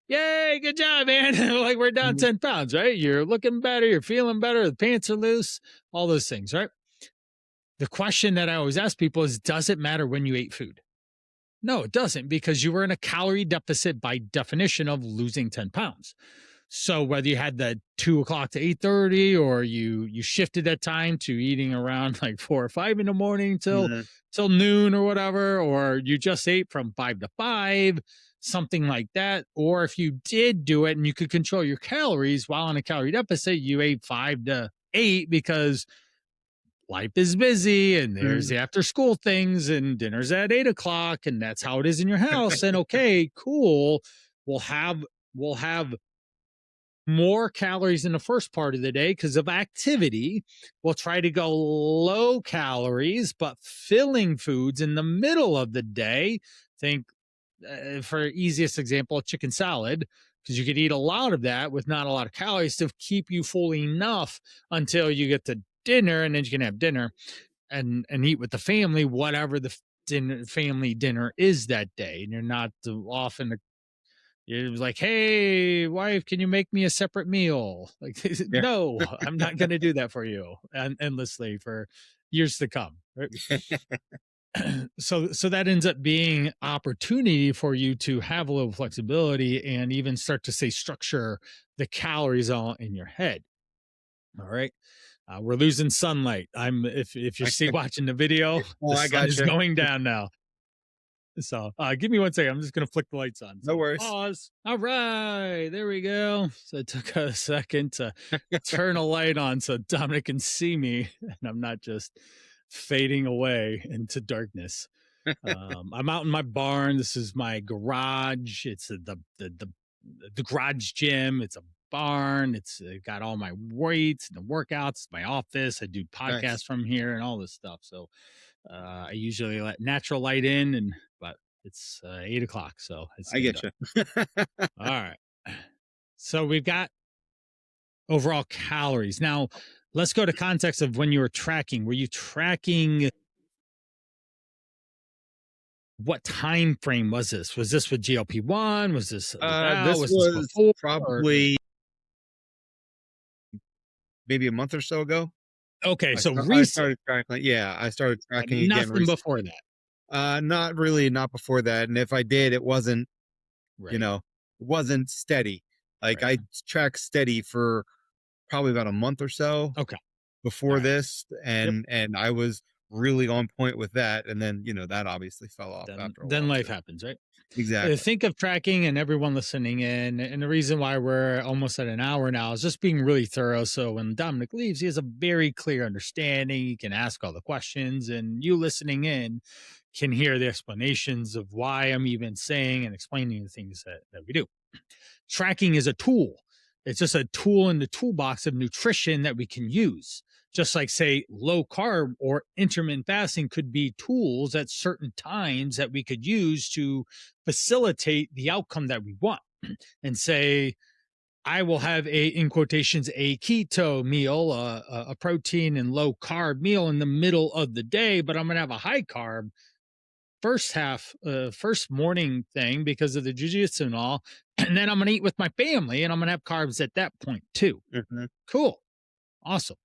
Yay, good job, man. Like we're down Hmm. 10 pounds, right? You're looking better, you're feeling better, the pants are loose, all those things, right? The question that I always ask people is, does it matter when you ate food? No, it doesn't, because you were in a calorie deficit by definition of losing 10 pounds. So whether you had the 2 o'clock to 8:30, or you shifted that time to eating around like 4 or 5 in the morning Hmm. till noon or whatever, or you just ate from 5 to 5, something like that. Or if you did do it and you could control your calories while on a calorie deficit, you ate 5 to 8 because life is busy and there's Hmm. the after school things and dinner's at 8 o'clock and that's how it is in your house. And okay, cool. We'll have we'll have more calories in the first part of the day because of activity. We'll try to go low calories, but filling foods in the middle of the day. Think, for easiest example, chicken salad, because you could eat a lot of that with not a lot of calories to keep you full enough until you get to dinner, and then you can have dinner and eat with the family, whatever the family dinner is that day, and you're not off in the it was like, hey, wife, can you make me a separate meal? Like, Yeah. no, I'm not going to do that for you and endlessly for years to come. Right. So that ends up being opportunity for you to have a little flexibility and even start to say structure the calories all in your head. All right. We're losing sunlight. If you're see watching the video, Oh, the I sun got is you. going down now. So give me 1 second. I'm just gonna flick the lights on. No So worries. pause. All right, there we go. So it took a second to turn a light on so Dominic can see me, and I'm not just fading away into darkness. I'm out in my barn. This is my garage. It's the garage gym. It's a barn. It's got all my weights and the workouts. My office. I do Nice. podcasts from here and all this stuff. So I usually let natural light in, and but it's 8 o'clock, so it's I getting get dark. you. All right. So we've got overall calories. Now, let's go to context of when you were tracking. Were you tracking what time frame was this? Was this with GLP-1? Was this without? This Was this was before? Or, probably maybe a month or so ago. okay, so I recent, started tracking. Yeah, I started but tracking again nothing recently. before that. Not really, not before that. And if I did, it wasn't, you Right. know, it wasn't steady. Like Right. I tracked steady for probably about a month or so Okay. All before right. this, Yep. and I was really on point with that. And then, that obviously fell off Then after a then while life too. happens, right? Exactly. Think of tracking and everyone listening in. And the reason why we're almost at an hour now is just being really thorough. So when Dominic leaves, he has a very clear understanding. He can ask all the questions, and you listening in can hear the explanations of why I'm even saying and explaining the things that we do. Tracking is a tool. It's just a tool in the toolbox of nutrition that we can use. Just like, say, low carb or intermittent fasting could be tools at certain times that we could use to facilitate the outcome that we want. And say, I will have in quotations, a keto meal, a protein and low carb meal in the middle of the day, but I'm going to have a high carb first morning thing because of the jujitsu and all. And then I'm going to eat with my family and I'm going to have carbs at that point too. Mm-hmm. Cool. Awesome.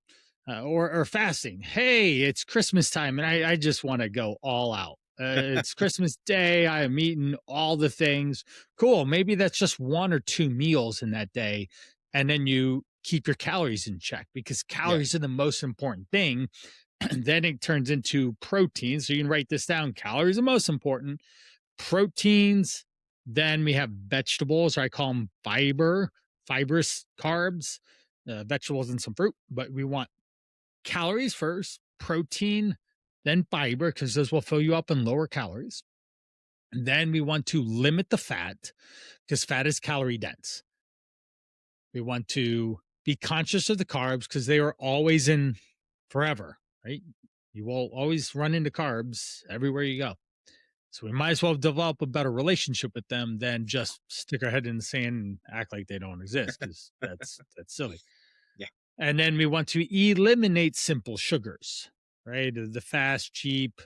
Or fasting. Hey, it's Christmas time and I just want to go all out. It's Christmas Day. I am eating all the things. Cool. Maybe that's just 1 or 2 meals in that day. And then you keep your calories in check because Yeah. calories are the most important thing. And then it turns into protein. So you can write this down. Calories are most important. Proteins. Then we have vegetables, or I call them fibrous carbs, vegetables and some fruit. But we want calories first, protein, then fiber, because those will fill you up in lower calories. And then we want to limit the fat because fat is calorie dense. We want to be conscious of the carbs because they are always in forever, right? You will always run into carbs everywhere you go. So we might as well develop a better relationship with them than just stick our head in the sand and act like they don't exist because that's silly. Yeah. And then we want to eliminate simple sugars, right? The fast, cheap,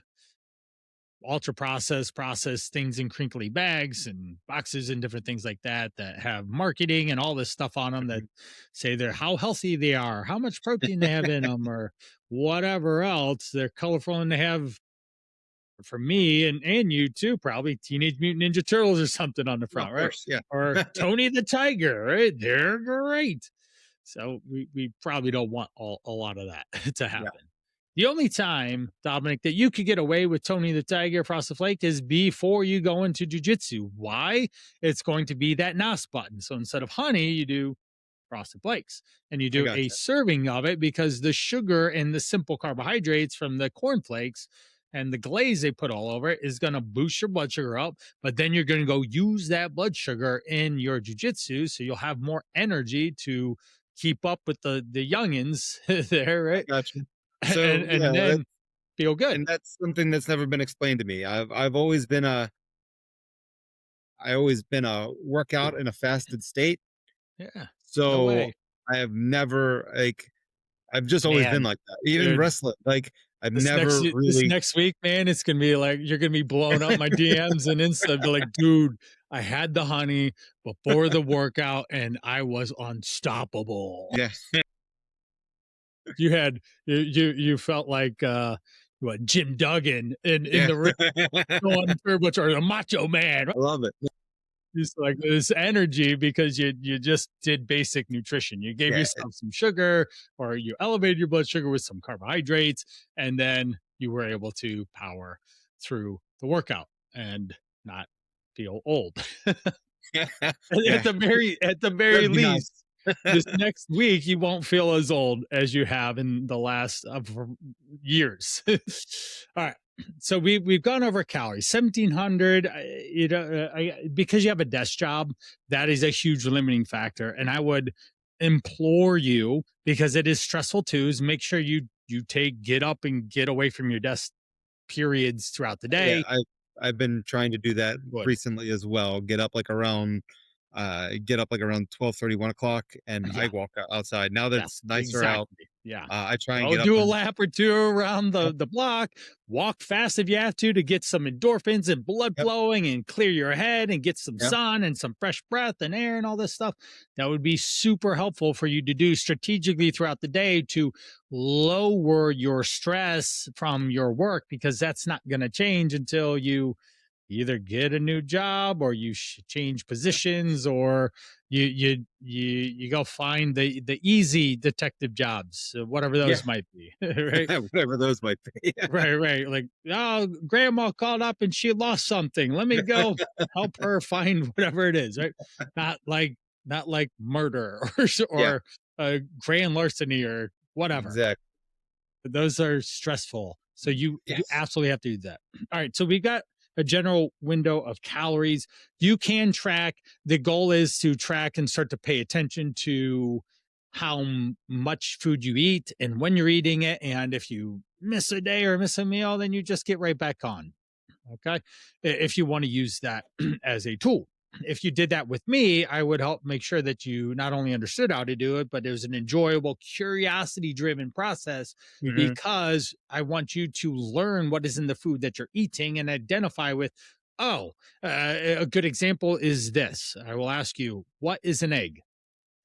ultra processed things in crinkly bags and boxes and different things like that that have marketing and all this stuff on them that say they're how healthy they are, how much protein they have in them, or whatever else. They're colorful and they have, for me and you too, probably Teenage Mutant Ninja Turtles or something on the front, Of right? course, yeah. Or Tony the Tiger, right? They're great. So we probably don't want a lot of that to happen. Yeah. The only time, Dominic, that you could get away with Tony the Tiger Frosted Flake is before you go into jujitsu. Why? It's going to be that NOS button. So instead of honey, you do Frosted Flakes and you do a serving of it because the sugar and the simple carbohydrates from the cornflakes and the glaze they put all over it is going to boost your blood sugar up. But then you're going to go use that blood sugar in your jujitsu. So you'll have more energy to keep up with the youngins there, right? Gotcha. So and then feel good. And that's something that's never been explained to me. I've always been a workout in a fasted state. Yeah. So no way. I have never I've just always been like that. Even wrestling, I've never really. This next week, man, it's gonna be like you're gonna be blowing up my DMs and Insta. Be like, dude, I had the honey before the workout and I was unstoppable. Yeah. You felt like what, Jim Duggan in the ring going or a Macho Man. I love it. Just like this energy because you just did basic nutrition. You gave yourself some sugar, or you elevated your blood sugar with some carbohydrates, and then you were able to power through the workout and not feel old. At the very least, this next week you won't feel as old as you have in the last years. All right. So we've gone over calories, 1,700. Because you have a desk job, that is a huge limiting factor. And I would implore you, because it is stressful too, is make sure you get up and get away from your desk periods throughout the day. Yeah, I've been trying to do that recently as well. Get up like around 12:30, 1 o'clock, and I walk outside. Now that it's nicer out, I try and get do up a lap or two around the block. Walk fast if you have to get some endorphins and blood flowing and clear your head and get some sun and some fresh breath and air and all this stuff. That would be super helpful for you to do strategically throughout the day to lower your stress from your work, because that's not going to change until you either get a new job or you change positions, or you go find the easy detective jobs, whatever those might be. Right? Whatever those might be. right. Like, oh, grandma called up and she lost something. Let me go help her find whatever it is. Right? Not like murder or grand larceny or whatever. Exactly. Those are stressful. So you absolutely have to do that. All right. So we've got a general window of calories. You can track. The goal is to track and start to pay attention to how much food you eat and when you're eating it. And if you miss a day or miss a meal, then you just get right back on. Okay. If you want to use that as a tool. if you did that with me, I would help make sure that you not only understood how to do it, but it was an enjoyable, curiosity driven process, Hmm. because I want you to learn what is in the food that you're eating and identify with, oh, a good example is this. I will ask you, what is an egg?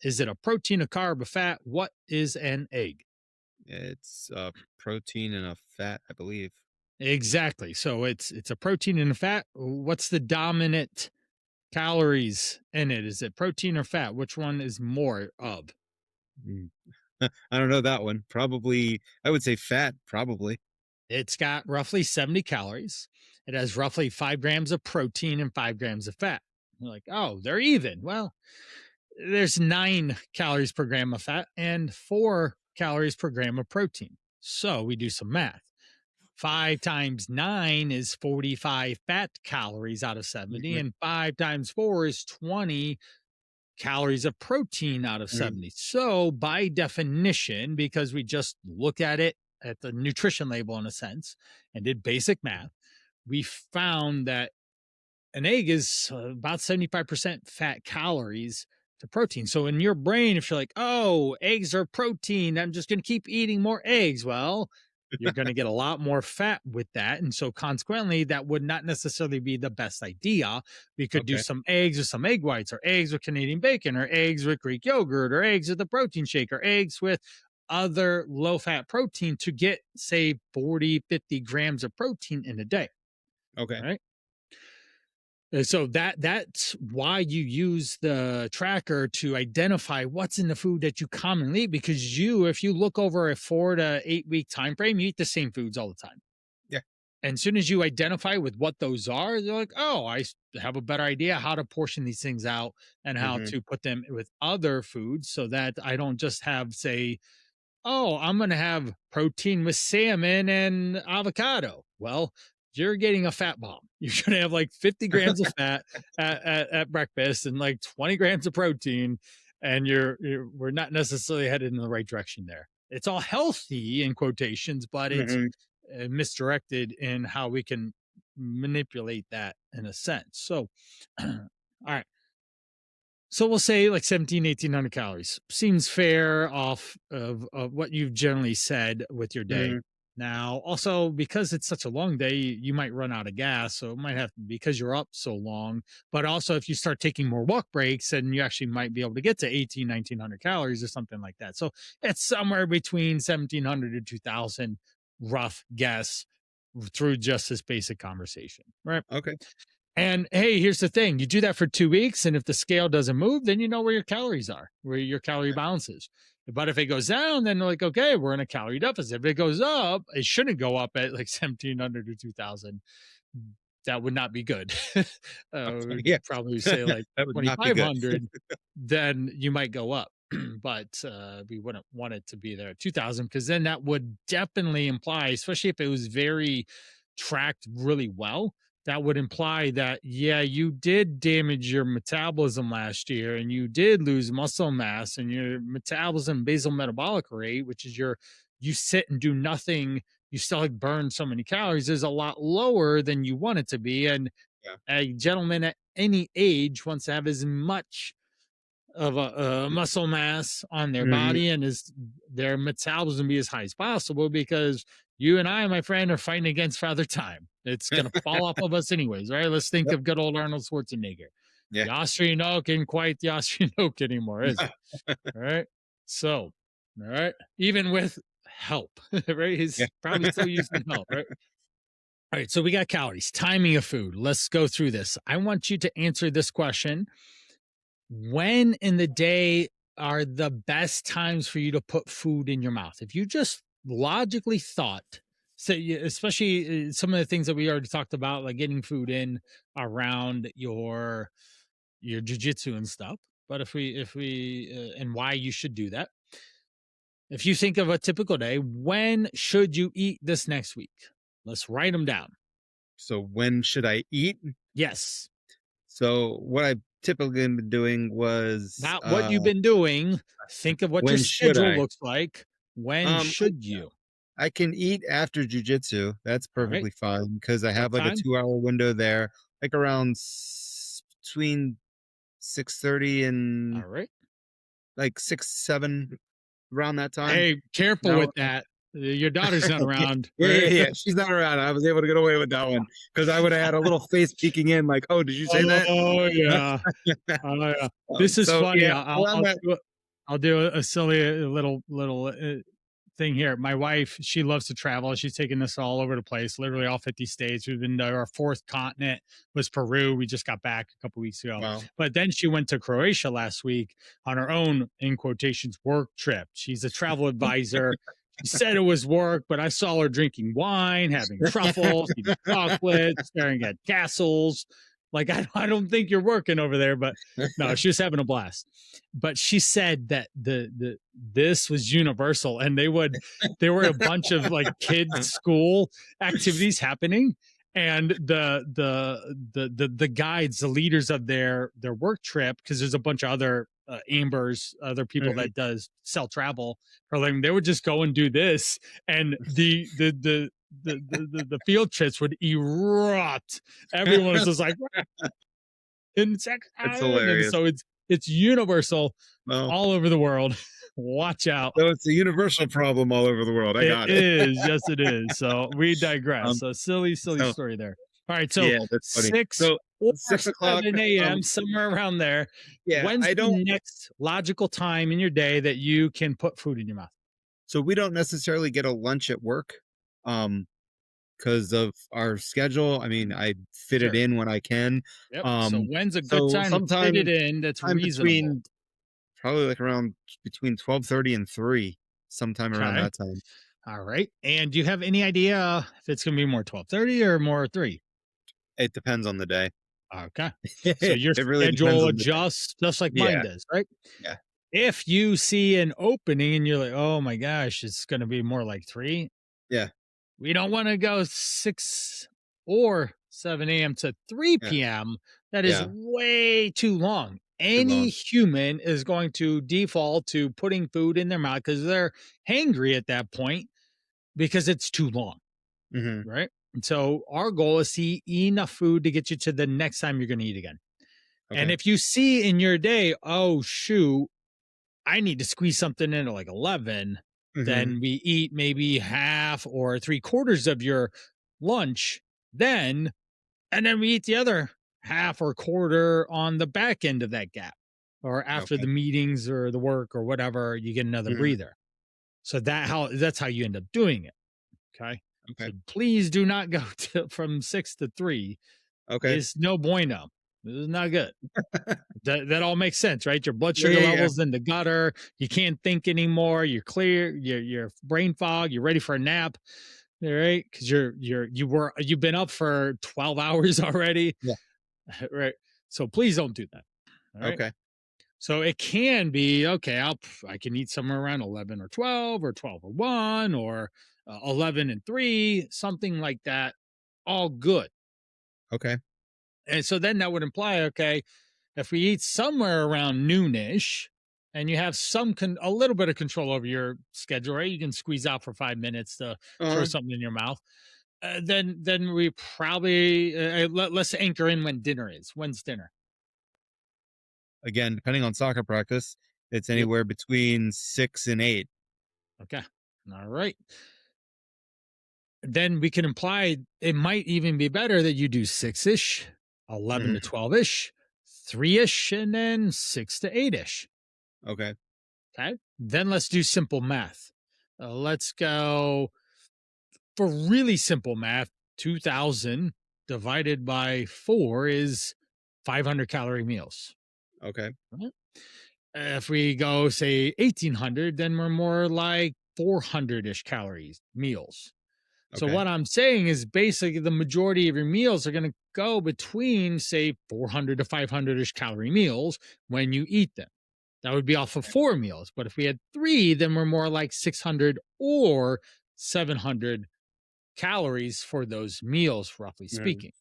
Is it a protein, a carb, a fat? What is an egg? It's a protein and a fat, I believe. Exactly. So it's a protein and a fat. What's the dominant calories in it? Is it protein or fat? Which one is more of? Mm. I don't know that one. Probably, I would say fat, probably. It's got roughly 70 calories. It has roughly 5 grams of protein and 5 grams of fat. You're like, oh, they're even. Well, there's 9 calories per gram of fat and 4 calories per gram of protein. So we do some math. 5 times 9 is 45 fat calories out of 70, Mhm, and 5 times 4 is 20 calories of protein out of mhm, 70. So, by definition, because we just looked at it at the nutrition label in a sense and did basic math, we found that an egg is about 75% fat calories to protein. So in your brain, if you're like, oh, eggs are protein, I'm just going to keep eating more eggs. Well, you're going to get a lot more fat with that. And so consequently, that would not necessarily be the best idea. We could do okay, some eggs with some egg whites, or eggs with Canadian bacon, or eggs with Greek yogurt, or eggs with a protein shake, or eggs with other low fat protein to get, say, 40, 50 grams of protein in a day. okay, All right. So that's why you use the tracker to identify what's in the food that you commonly eat. Because if you look over a 4 to 8 week time frame, you eat the same foods all the time. yeah, And as soon as you identify with what those are, they're like, oh, have a better idea how to portion these things out and how mhm, to put them with other foods, so that I don't just have, say, oh, I'm going to have protein with salmon and avocado. Well, you're getting a fat bomb. You're going to have like 50 grams of fat at breakfast and like 20 grams of protein. And we're not necessarily headed in the right direction there. It's all healthy in quotations, but it's mhm, misdirected in how we can manipulate that in a sense. So, all right. So we'll say like 17, 1800 calories. Seems fair off of what you've generally said with your day. mhm, Now, also because it's such a long day, you might run out of gas. So it might have, because you're up so long. But also, if you start taking more walk breaks, then you actually might be able to get to 18, 1900 calories or something like that. So it's somewhere between 1700 to 2000, rough guess, through just this basic conversation. Right. okay, And hey, here's the thing: you do that for 2 weeks, and if the scale doesn't move, then you know where your calories are, where your calorie okay, balance is. But if it goes down, then like, okay, we're in a calorie deficit. If it goes up, it shouldn't go up at like 1700 to 2000. That would not be good. okay, We'd yeah. probably say like That would not be good. 2500, then you might go up. But we wouldn't want it to be there at 2000, because then that would definitely imply, especially if it was very tracked really well, that would imply that, yeah, you did damage your metabolism last year and you did lose muscle mass, and your metabolism basal metabolic rate, which is you sit and do nothing, you still like burn so many calories, is a lot lower than you want it to be. And Yeah, a gentleman at any age wants to have as much of a muscle mass on their mhm, body and their metabolism be as high as possible, because you and I, my friend, are fighting against Father Time. It's gonna fall off of us anyways, right? Let's think yep, of good old Arnold Schwarzenegger. yeah. The Austrian oak ain't quite the Austrian oak anymore, is it? All right. So, all right, even with help, right? Yeah, He's probably still using help, right? All right. So we got calories, timing of food. Let's go through this. I want you to answer this question: when in the day are the best times for you to put food in your mouth? If you just logically thought, so especially some of the things that we already talked about, like getting food in around your jujitsu and stuff. But if we and why you should do that. If you think of a typical day, when should you eat this next week? Let's write them down. so when should I eat? Yes. So what I typically been doing was, Not what you've been doing. Think of what your when should schedule I? looks like. When Um, should you? I can eat after jujitsu. That's All right. perfectly fine because I What have like a time? 2 hour window there, like around between 6:30 and All right. like 6, 7 around that time. Hey, careful Now with that. Your daughter's not around, yeah, yeah, right? yeah. She's not around. I was able to get away with that one because I would have had a little face peeking in, like, "Oh, did you say that?" Oh, yeah. Oh, yeah. This is So funny. yeah, around that. I'll do a silly little thing here. My wife, she loves to travel. She's taken us all over the place, literally all 50 states. We've been to our fourth continent was Peru. We just got back a couple weeks ago. Wow. But then she went to Croatia last week on her own, in quotations, work trip. She's a travel advisor. She said it was work, but I saw her drinking wine, having truffles, eating chocolate, staring at castles. Like, I don't think you're working over there, but no, she was having a blast. But she said that this was universal, and there were a bunch of like kids school activities happening, and the guides, the leaders of their work trip, because there's a bunch of other ambers, other people Mhm. that does sell travel for them, they would just go and do this, and the field trips would erupt. Everyone was just like in sex, It's and hilarious. so it's universal Well, all over the world. Watch out. so it's a universal problem all over the world. I It got it. is. Yes, it is. So we digress. Um, So silly so story there. All right. So yeah, that's funny. 6 So or 6 o'clock. 7 a.m., somewhere around there. Yeah, When's I don't. the next logical time in your day that you can put food in your mouth? So we don't necessarily get a lunch at work, because of our schedule. I mean, I fit it Sure. in when I can. Yep. So Um, when's a good so time to fit it sometime in that's time reasonable? between probably like around between 12:30 and 3, sometime around Okay. that time. All right. And do you have any idea if it's going to be more 12:30 or more 3? It depends on the day. Okay. So It your really depends schedule on the day. adjusts just like mine Yeah, does, right? yeah, If you see an opening and you're like, "Oh my gosh, it's going to be more like 3." yeah, We don't want to go 6 or 7 a.m. to 3 yeah, p.m. That is yeah. way too long. Too Any long. human is going to default to putting food in their mouth because they're hangry at that point because it's too long, Mhm. right? And so our goal is to eat enough food to get you to the next time you're going to eat again. And Okay. if you see in your day, oh, shoot, I need to squeeze something in at like 11, Mhm. then we eat maybe half or three-quarters of your lunch then, and then we eat the other half or quarter on the back end of that gap. Or after the Okay. meetings or the work or whatever, you get another Mhm. breather. So that's how you end up doing it. Okay. Okay. So please do not go from 6 to 3. Okay. It's no bueno. This is not good. That all makes sense, right? Your blood Yeah, sugar yeah, yeah. levels in the gutter. You can't think anymore. You're clear. You're brain fog. You're ready for a nap. All right, because you've been up for 12 hours already, Yeah. right? So please don't do that. All right. Okay. So it can be okay. I can eat somewhere around 11 or 12 or 12 or 1 or 11 and 3, something like that. All good. Okay. And so then that would imply, okay, if we eat somewhere around noonish and you have a little bit of control over your schedule, right? You can squeeze out for 5 minutes to throw Uh-huh. something in your mouth. Then we probably let's anchor in when dinner is. When's dinner? Again, depending on soccer practice, it's Yep. anywhere between 6 and 8. Okay. All right. Then we can imply it might even be better that you do 6-ish, 11 to Mhm. 12-ish, 3-ish, and then 6 to 8-ish. Okay. Okay. Then let's do simple math. Let's go for really simple math. 2000 divided by 4 is 500-calorie meals. Okay. Right? If we go, say, 1800, then we're more like 400 ish calories meals. So, Okay. what I'm saying is basically the majority of your meals are going to go between, say, 400 to 500 ish calorie meals when you eat them. That would be off of 4 meals. But if we had 3, then we're more like 600 or 700 calories for those meals, roughly Mhm. speaking.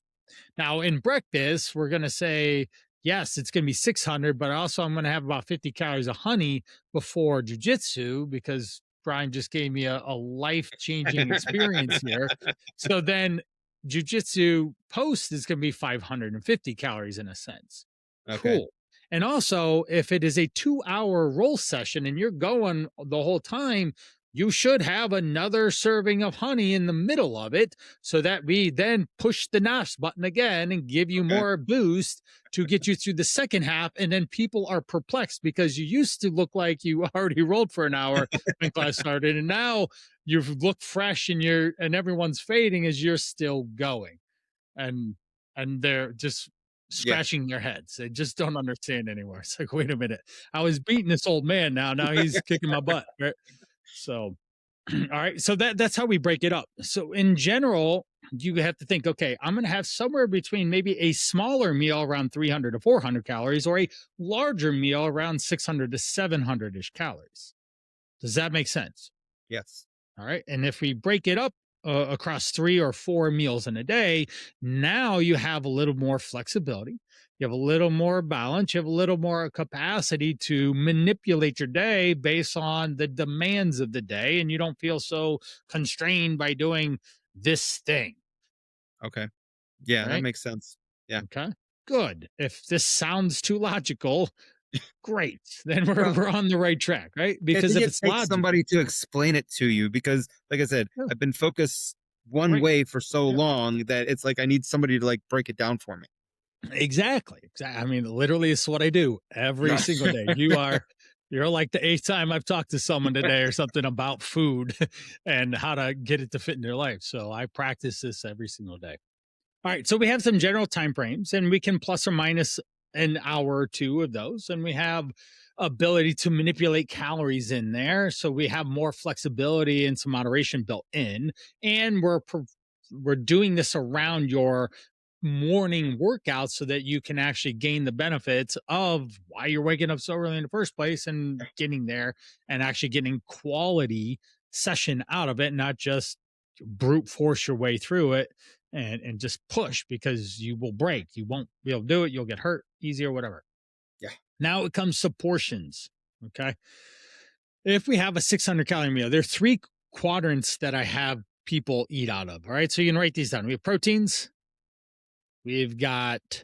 Now, in breakfast, we're going to say, yes, it's going to be 600, but also I'm going to have about 50 calories of honey before jujitsu because Brian just gave me a life changing experience here. So then jujitsu post is going to be 550 calories in a sense. Okay. Cool. And also, if it is a 2-hour roll session and you're going the whole time, you should have another serving of honey in the middle of it so that we then push the NAS button again and give you Okay. more boost to get you through the second half. And then people are perplexed because you used to look like you already rolled for an hour when class started. And now you look fresh and everyone's fading as you're still going. And they're just Yeah. scratching their heads. They just don't understand anymore. It's like, wait a minute. I was beating this old man now he's kicking my butt. Right. So all right. So that's how we break it up. So in general, you have to think, okay, I'm gonna have somewhere between maybe a smaller meal around 300 to 400 calories or a larger meal around 600 to 700-ish calories. Does that make sense? Yes. All right. And if we break it up across 3 or 4 meals in a day, now you have a little more flexibility. You have a little more balance. You have a little more capacity to manipulate your day based on the demands of the day. And you don't feel so constrained by doing this thing. Okay. Yeah, that Right. makes sense. Yeah. Okay. Good. If this sounds too logical, great. Then we're, Well, we're on the right track. Right. I Because think if it it's takes logical, somebody to explain it to you because, like I said, yeah, I've been focused one right. way for so Yeah. long that it's like I need somebody to like break it down for me. Exactly. I mean, literally, it's what I do every single day. You're like the eighth time I've talked to someone today or something about food and how to get it to fit in their life. So I practice this every single day. All right. So we have some general time frames and we can plus or minus an hour or two of those. And we have ability to manipulate calories in there. So we have more flexibility and some moderation built in. And we're doing this around your morning workout so that you can actually gain the benefits of why you're waking up so early in the first place and getting there and actually getting quality session out of it, not just brute force your way through it and just push because you will break. You won't be able to do it. You'll get hurt easy or whatever. Yeah. Now it comes to portions. Okay. If we have a 600-calorie meal, there are 3 quadrants that I have people eat out of. All right. So you can write these down. We have proteins. We've got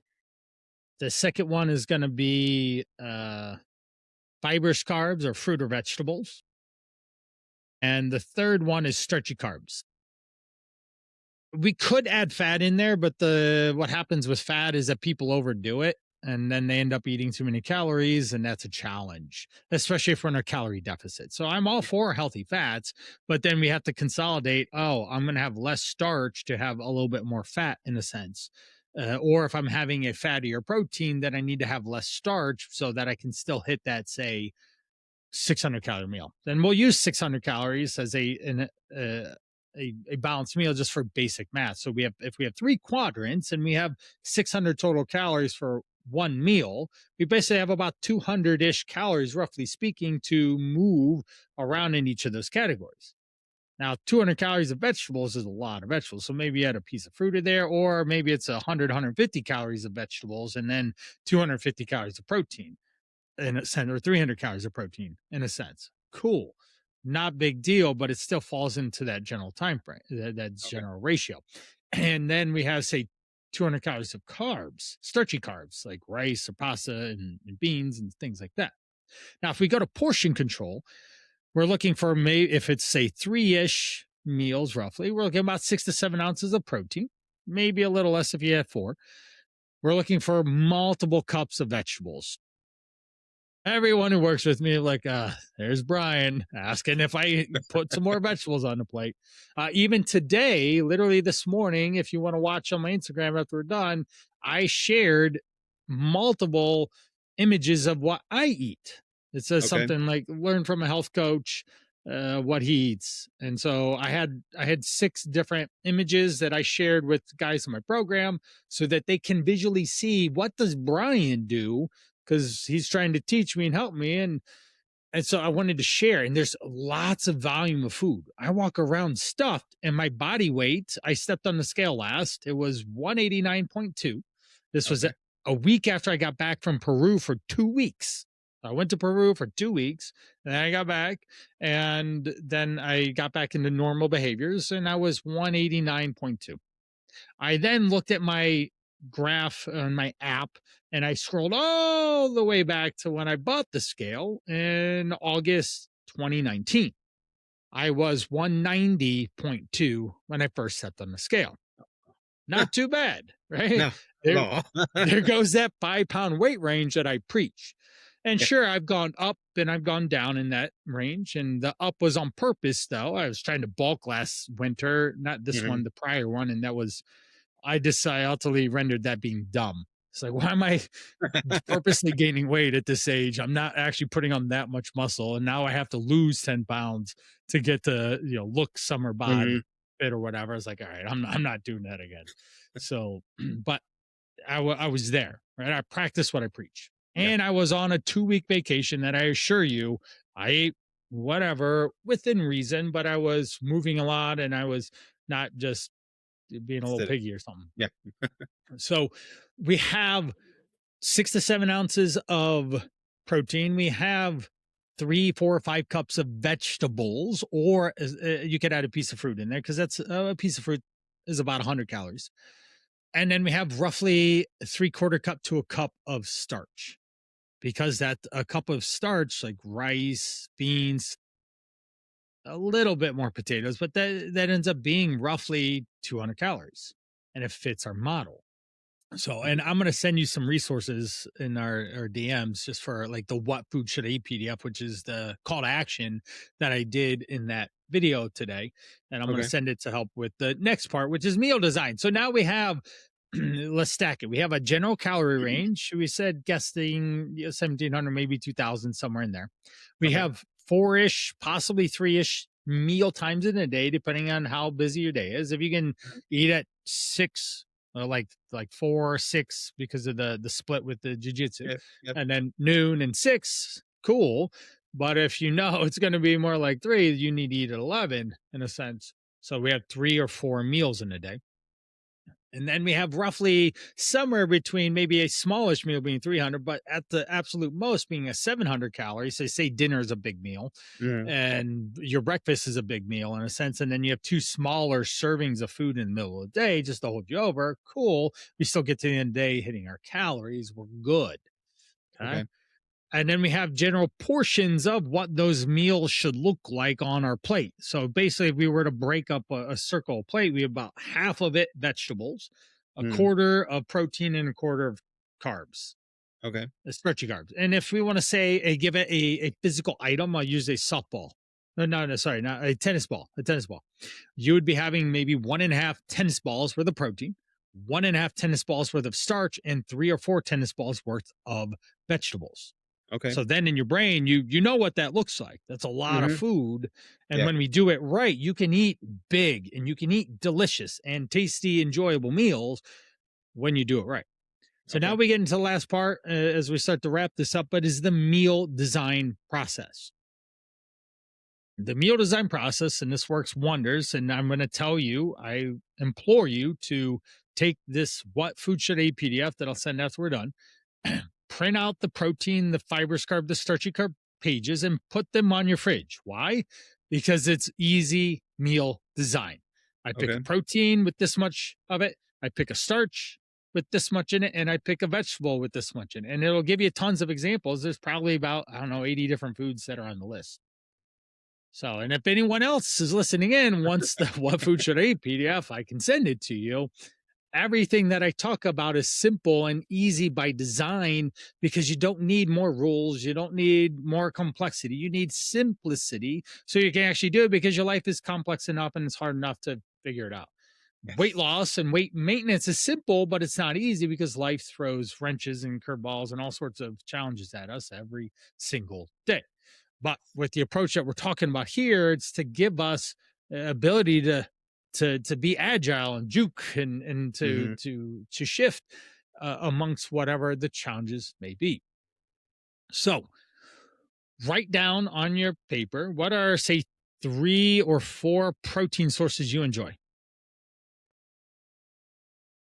the second one is going to be fibrous carbs or fruit or vegetables. And the third one is starchy carbs. We could add fat in there, but what happens with fat is that people overdo it and then they end up eating too many calories, and that's a challenge, especially if we're in a calorie deficit. So I'm all for healthy fats, but then we have to consolidate. Oh, I'm going to have less starch to have a little bit more fat in a sense. Or if I'm having a fattier protein, then I need to have less starch so that I can still hit that, say, 600-calorie meal. Then we'll use 600 calories as a balanced meal just for basic math. So if we have 3 quadrants and we have 600 total calories for one meal, we basically have about 200-ish calories, roughly speaking, to move around in each of those categories. Now, 200 calories of vegetables is a lot of vegetables. So maybe you add a piece of fruit in there, or maybe it's 150 calories of vegetables and then 250 calories of protein in a sense, or 300 calories of protein in a sense. Cool. Not big deal, but it still falls into that general time frame, that Okay. general ratio. And then we have, say, 200 calories of carbs, starchy carbs like rice or pasta and beans and things like that. Now, if we go to portion control, we're looking for if it's, say, 3-ish meals roughly, we're looking at about 6 to 7 ounces of protein, maybe a little less if you have 4. We're looking for multiple cups of vegetables. Everyone who works with me, like, there's Brian asking if I put some more vegetables on the plate. Even today, literally this morning, if you want to watch on my Instagram after we're done, I shared multiple images of what I eat. It says Okay. something like learn from a health coach what he eats. And so I had 6 different images that I shared with guys in my program so that they can visually see what does Brian do, because he's trying to teach me and help me. And so I wanted to share. And there's lots of volume of food. I walk around stuffed, and my body weight, I stepped on the scale last. It was 189.2. This was Okay. a week after I got back from Peru for 2 weeks. I went to Peru for 2 weeks, and then I got back, and then I got back into normal behaviors, and I was 189.2. I then looked at my graph on my app and I scrolled all the way back to when I bought the scale in August 2019. I was 190.2 when I first stepped on the scale. Not too bad, right? No, There, there goes that 5-pound weight range that I preach. And yeah. sure, I've gone up and I've gone down in that range. And the up was on purpose, though. I was trying to bulk last winter, not this one, the prior one. And that was, I ultimately rendered that being dumb. It's like, why am I purposely gaining weight at this age? I'm not actually putting on that much muscle. And now I have to lose 10 pounds to get to, look summer bod fit or whatever. I was like, all right, I'm not doing that again. So, but I was there, right? I practiced what I preach. And I was on a 2-week vacation that I assure you, I ate whatever within reason, but I was moving a lot and I was not just being a little piggy or something. Yeah. So we have 6 to 7 ounces of protein. We have 3, 4, or 5 cups of vegetables, or you could add a piece of fruit in there because that's a piece of fruit is about 100 calories. And then we have roughly a 3/4 cup to a cup of starch, because that a cup of starch, like rice, beans, a little bit more potatoes, but that ends up being roughly 200 calories, and it fits our model. So, and I'm going to send you some resources in our DMs just for like the What Food Should I Eat PDF, which is the call to action that I did in that video today. And I'm going to send it to help with the next part, which is meal design. So now we have, let's stack it. We have a general calorie range. We said guessing 1,700, maybe 2,000, somewhere in there. We have 4-ish, possibly 3-ish meal times in a day, depending on how busy your day is. If you can eat at 6, like 4 or 6 because of the split with the jujitsu, and then noon and 6, cool. But if it's going to be more like 3, you need to eat at 11 in a sense. So we have 3 or 4 meals in a day. And then we have roughly somewhere between maybe a smallish meal being 300, but at the absolute most being a 700 calories. So say dinner is a big meal and your breakfast is a big meal in a sense. And then you have 2 smaller servings of food in the middle of the day just to hold you over. Cool. We still get to the end of the day hitting our calories. We're good. Okay. And then we have general portions of what those meals should look like on our plate. So basically, if we were to break up a circle plate, we have about half of it vegetables, a quarter of protein, and a quarter of carbs. Okay. Stretchy carbs. And if we want to say give it a physical item, I'll use a softball. No, sorry, not a tennis ball. A tennis ball. You would be having maybe 1.5 tennis balls worth of protein, 1.5 tennis balls worth of starch, and 3 or 4 tennis balls worth of vegetables. Okay. So then in your brain, you know what that looks like. That's a lot of food. And when we do it right, you can eat big and you can eat delicious and tasty, enjoyable meals when you do it right. So now we get into the last part as we start to wrap this up, but is the meal design process. The meal design process, and this works wonders. And I'm going to tell you, I implore you to take this What Food Should I Eat PDF that I'll send after we're done. Print out the protein, the fibers, carb, the starchy carb pages and put them on your fridge. Why? Because it's easy meal design. I pick a protein with this much of it. I pick a starch with this much in it, and I pick a vegetable with this much in it. And it'll give you tons of examples. There's probably about, 80 different foods that are on the list. So, and if anyone else is listening in wants the What Food Should I Eat PDF, I can send it to you. Everything that I talk about is simple and easy by design because you don't need more rules. You don't need more complexity. You need simplicity so you can actually do it because your life is complex enough and it's hard enough to figure it out. Yes. Weight loss and weight maintenance is simple, but it's not easy because life throws wrenches and curveballs and all sorts of challenges at us every single day. But with the approach that we're talking about here, it's to give us ability to be agile and juke and to shift amongst whatever the challenges may be. So write down on your paper, what are, say, 3 or 4 protein sources you enjoy?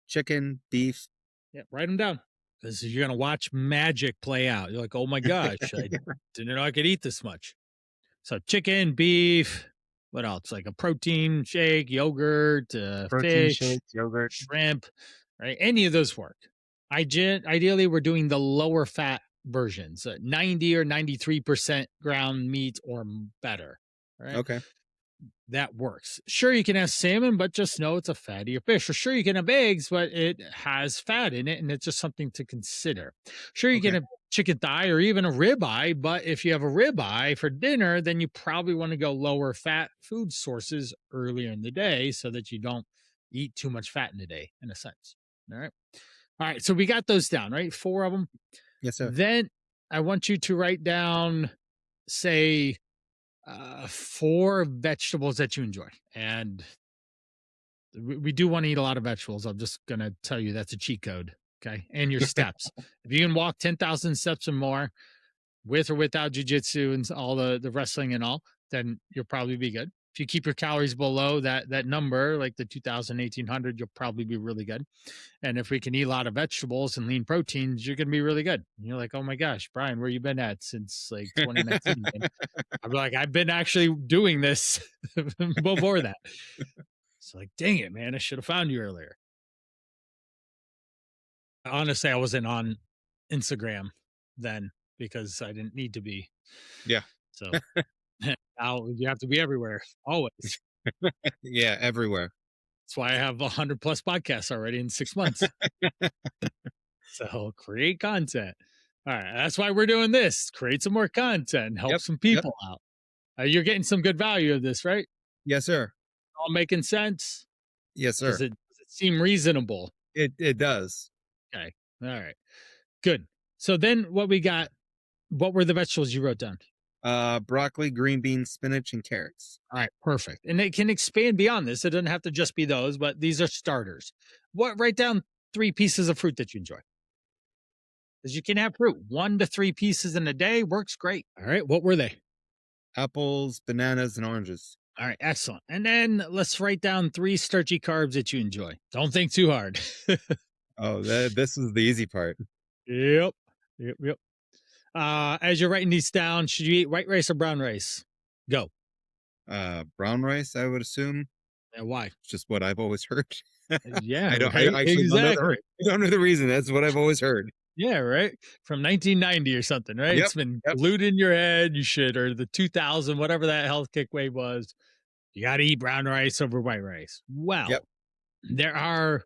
Chicken, beef. Yeah, write them down because you're going to watch magic play out. You're like, oh my gosh, I didn't know I could eat this much. So chicken, beef, what else? Like a protein shake, yogurt, protein fish, shake, yogurt, shrimp. right? Any of those work. Ideally, we're doing the lower fat versions, 90 or 93% ground meat or better, right? Okay. That works. Sure, you can have salmon, but just know it's a fattier fish. Or sure, you can have eggs, but it has fat in it, and it's just something to consider. Sure, you can have chicken thigh or even a ribeye, but if you have a ribeye for dinner, then you probably want to go lower fat food sources earlier in the day so that you don't eat too much fat in the day, in a sense. All right. All right. So we got those down, right? 4 of them. Yes, sir. Then I want you to write down, say, 4 vegetables that you enjoy. And we do want to eat a lot of vegetables. I'm just going to tell you that's a cheat code. Okay. And your steps. If you can walk 10,000 steps or more with or without jujitsu and all the wrestling and all, then you'll probably be good. If you keep your calories below that number, like the 2,000, 1,800, you'll probably be really good. And if we can eat a lot of vegetables and lean proteins, you're going to be really good. And you're like, oh my gosh, Brian, where you been at since like 2019? I'm like, I've been actually doing this before that. It's like, dang it, man, I should have found you earlier. Honestly, I wasn't on Instagram then because I didn't need to be. Yeah. So now you have to be everywhere, always. Yeah, everywhere. That's why I have 100 plus podcasts already in 6 months. So create content. All right. That's why we're doing this. Create some more content, help some people out. You're getting some good value of this, right? Yes, sir. All making sense? Yes, sir. Does it seem reasonable? It does. Okay. All right. Good. So then what were the vegetables you wrote down? Broccoli, green beans, spinach, and carrots. All right, perfect. And it can expand beyond this. It doesn't have to just be those, but these are starters. Write down 3 pieces of fruit that you enjoy. Because you can have fruit. 1 to 3 pieces in a day works great. All right. What were they? Apples, bananas, and oranges. All right, excellent. And then let's write down 3 starchy carbs that you enjoy. Don't think too hard. Oh, this is the easy part. Yep. As you're writing these down, should you eat white rice or brown rice? Go. Brown rice, I would assume. And why? It's just what I've always heard. Yeah, I don't know the reason. That's what I've always heard. Yeah, right. From 1990 or something, right? Yep, It's been glued in your head. You should, or the 2000, whatever that health kick wave was. You got to eat brown rice over white rice. Well, there are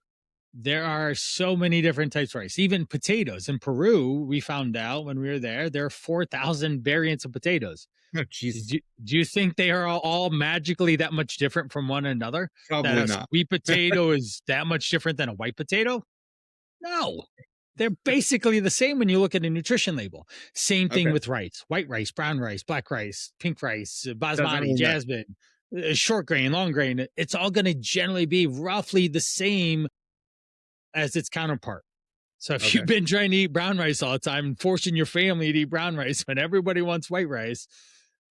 so many different types of rice. Even potatoes in Peru, we found out when we were there are 4,000 variants of potatoes. Oh, Jesus. Do you think they are all magically that much different from one another? Probably that a not. Sweet potato is that much different than a white potato? No. They're basically the same when you look at a nutrition label. Same thing with rice: white rice, brown rice, black rice, pink rice, basmati, jasmine, short grain, long grain. It's all going to generally be roughly the same as its counterpart. So if you've been trying to eat brown rice all the time and forcing your family to eat brown rice when everybody wants white rice,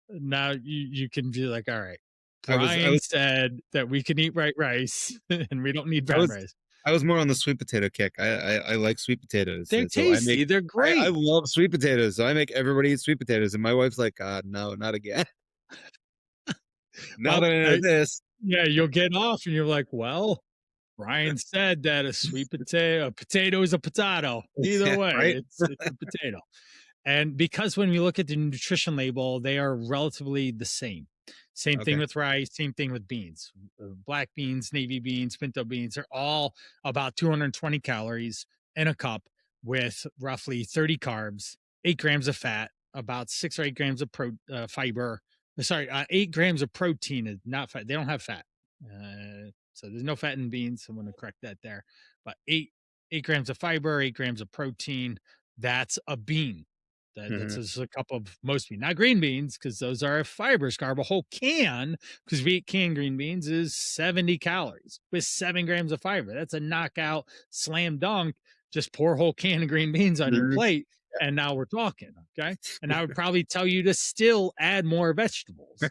now you can be like, all right, Brian said that we can eat white rice and we don't need brown rice. I was more on the sweet potato kick. I like sweet potatoes. They're tasty. They're great. I love sweet potatoes. So I make everybody eat sweet potatoes. And my wife's like, God, no, not again. Now that I know this. Yeah, you'll get off and you're like, well, Brian said that a potato is a potato. Either way, right? it's a potato. And because when you look at the nutrition label, they are relatively the same. Same thing with rice, same thing with beans. Black beans, navy beans, pinto beans are all about 220 calories in a cup with roughly 30 carbs, 8 grams of fat, about 6 or 8 grams of fiber. 8 grams of protein, not fat. They don't have fat. So there's no fat in beans. I'm going to correct that there. But 8 grams of fiber, 8 grams of protein. That's a bean. That's just a cup of most beans, not green beans, because those are fibers. A whole can, because we eat canned green beans, is 70 calories with 7 grams of fiber. That's a knockout, slam dunk. Just pour a whole can of green beans on your plate, and now we're talking, okay? And I would probably tell you to still add more vegetables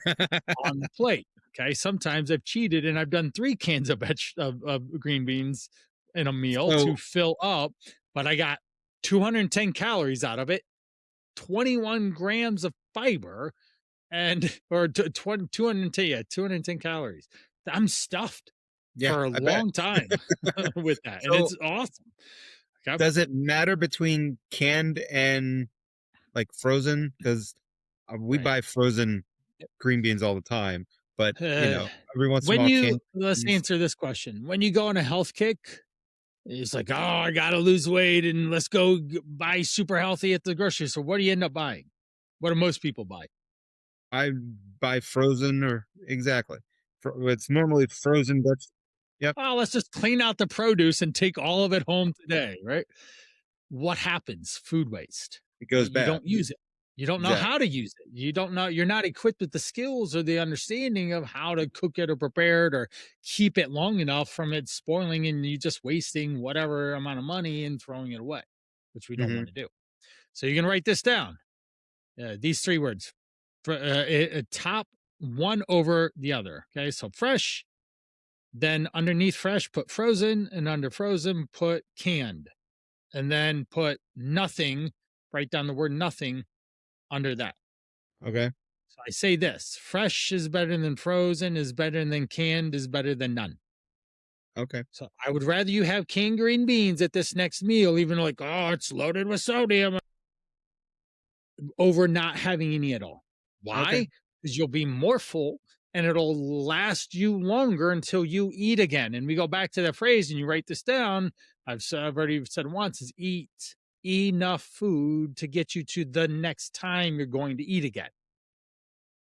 on the plate, okay? Sometimes I've cheated, and I've done 3 cans of green beans in a meal to fill up, but I got 210 calories out of it, 21 grams of fiber, and 210 calories. I'm stuffed. Yeah, for a I bet. long time with that. And So it's awesome. Okay. does it matter between canned and like frozen? Because we Right. buy frozen green beans all the time, but Uh, every once in a when while, you canned let's beans. answer this question. When you go on a health kick, it's like, oh, I gotta lose weight and let's go buy super healthy at the grocery store. What do you end up buying? What do most people buy? I buy frozen or exactly. It's normally frozen, but yep, Oh, let's just clean out the produce and take all of it home today, right? What happens? Food waste. it goes You bad. don't use it. You don't know Exactly. how to use it. You don't know, you're not equipped with the skills or the understanding of how to cook it or prepare it or keep it long enough from it spoiling and you just wasting whatever amount of money and throwing it away, which we don't Hmm. want to do. So you can write this down. These three words, top one over the other. Okay. So fresh, then underneath fresh, put frozen, and under frozen, put canned, and then put nothing, write down the word nothing under that. Okay. So I say this: fresh is better than frozen, is better than canned, is better than none. Okay. So I would rather you have canned green beans at this next meal, even like, oh, it's loaded with sodium, over not having any at all. Okay. Why? Because you'll be more full and it'll last you longer until you eat again. And we go back to that phrase and you write this down. I've already said once is eat enough food to get you to the next time you're going to eat again.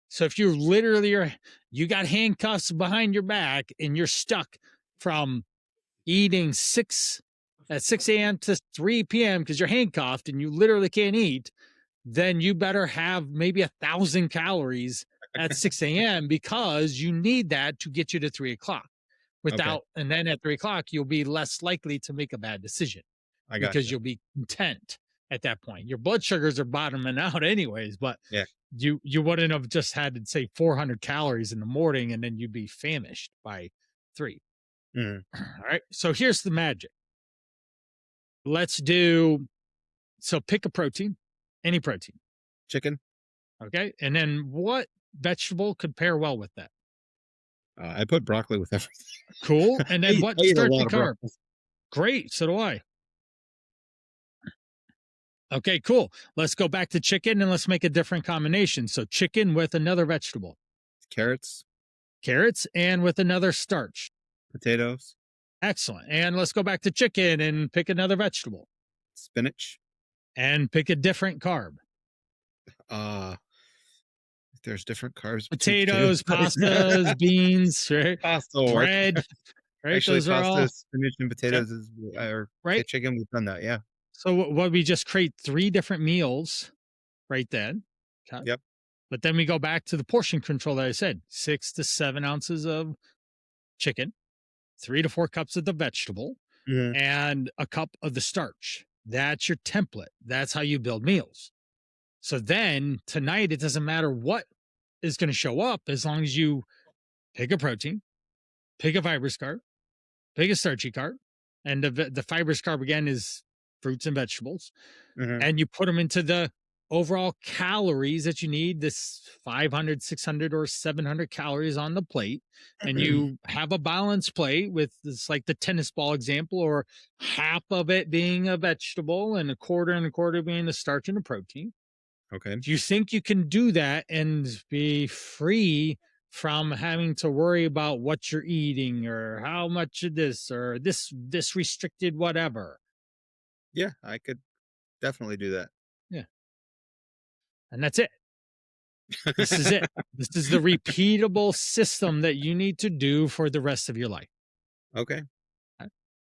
So if you're literally, you got handcuffs behind your back and you're stuck from eating at 6 a.m. to 3 p.m. because you're handcuffed and you literally can't eat, then you better have maybe 1,000 calories at 6 a.m. because you need that to get you to 3 o'clock. Okay. And then at 3 o'clock, you'll be less likely to make a bad decision I got because you. you'll be content at that point. Your blood sugars are bottoming out anyways, but Yeah. you wouldn't have just had to say 400 calories in the morning and then you'd be famished by 3. Hmm. All right. So here's the magic. Let's do so pick a protein, any protein. Chicken. Okay. And then what vegetable could pair well with that? I put broccoli with everything. Cool. And then I what eat a starchy lot of carb? broccoli. Great. So do I. Okay, cool. Let's go back to chicken and let's make a different combination. So chicken with another vegetable, Carrots. carrots, and with another starch. Potatoes. Excellent. And let's go back to chicken and pick another vegetable Spinach. and pick a different carb. Uh there's different carbs between Potatoes, potatoes. pastas, beans, right? Pasta will work. Bread, right? Actually, Those are pasta, all, spinach, and yeah, potatoes is or right? chicken. We've done that. Yeah. So what we just create 3 different meals right then. Okay. Yep. But then we go back to the portion control that I said 6 to 7 ounces of chicken, 3 to 4 cups of the vegetable, Hmm. and a cup of the starch. That's your template. That's how you build meals. So then tonight, it doesn't matter what is going to show up as long as you pick a protein, pick a fibrous carb, pick a starchy carb, and the fibrous carb again is fruits and vegetables, Hmm. and you put them into the overall calories that you need, this 500, 600, or 700 calories on the plate, and you have a balanced plate with this, like the tennis ball example, or half of it being a vegetable and a quarter being the starch and the protein. Okay. Do you think you can do that and be free from having to worry about what you're eating or how much of this or this restricted whatever? Yeah, I could definitely do that. Yeah. And that's it. This is it. This is the repeatable system that you need to do for the rest of your life. Okay.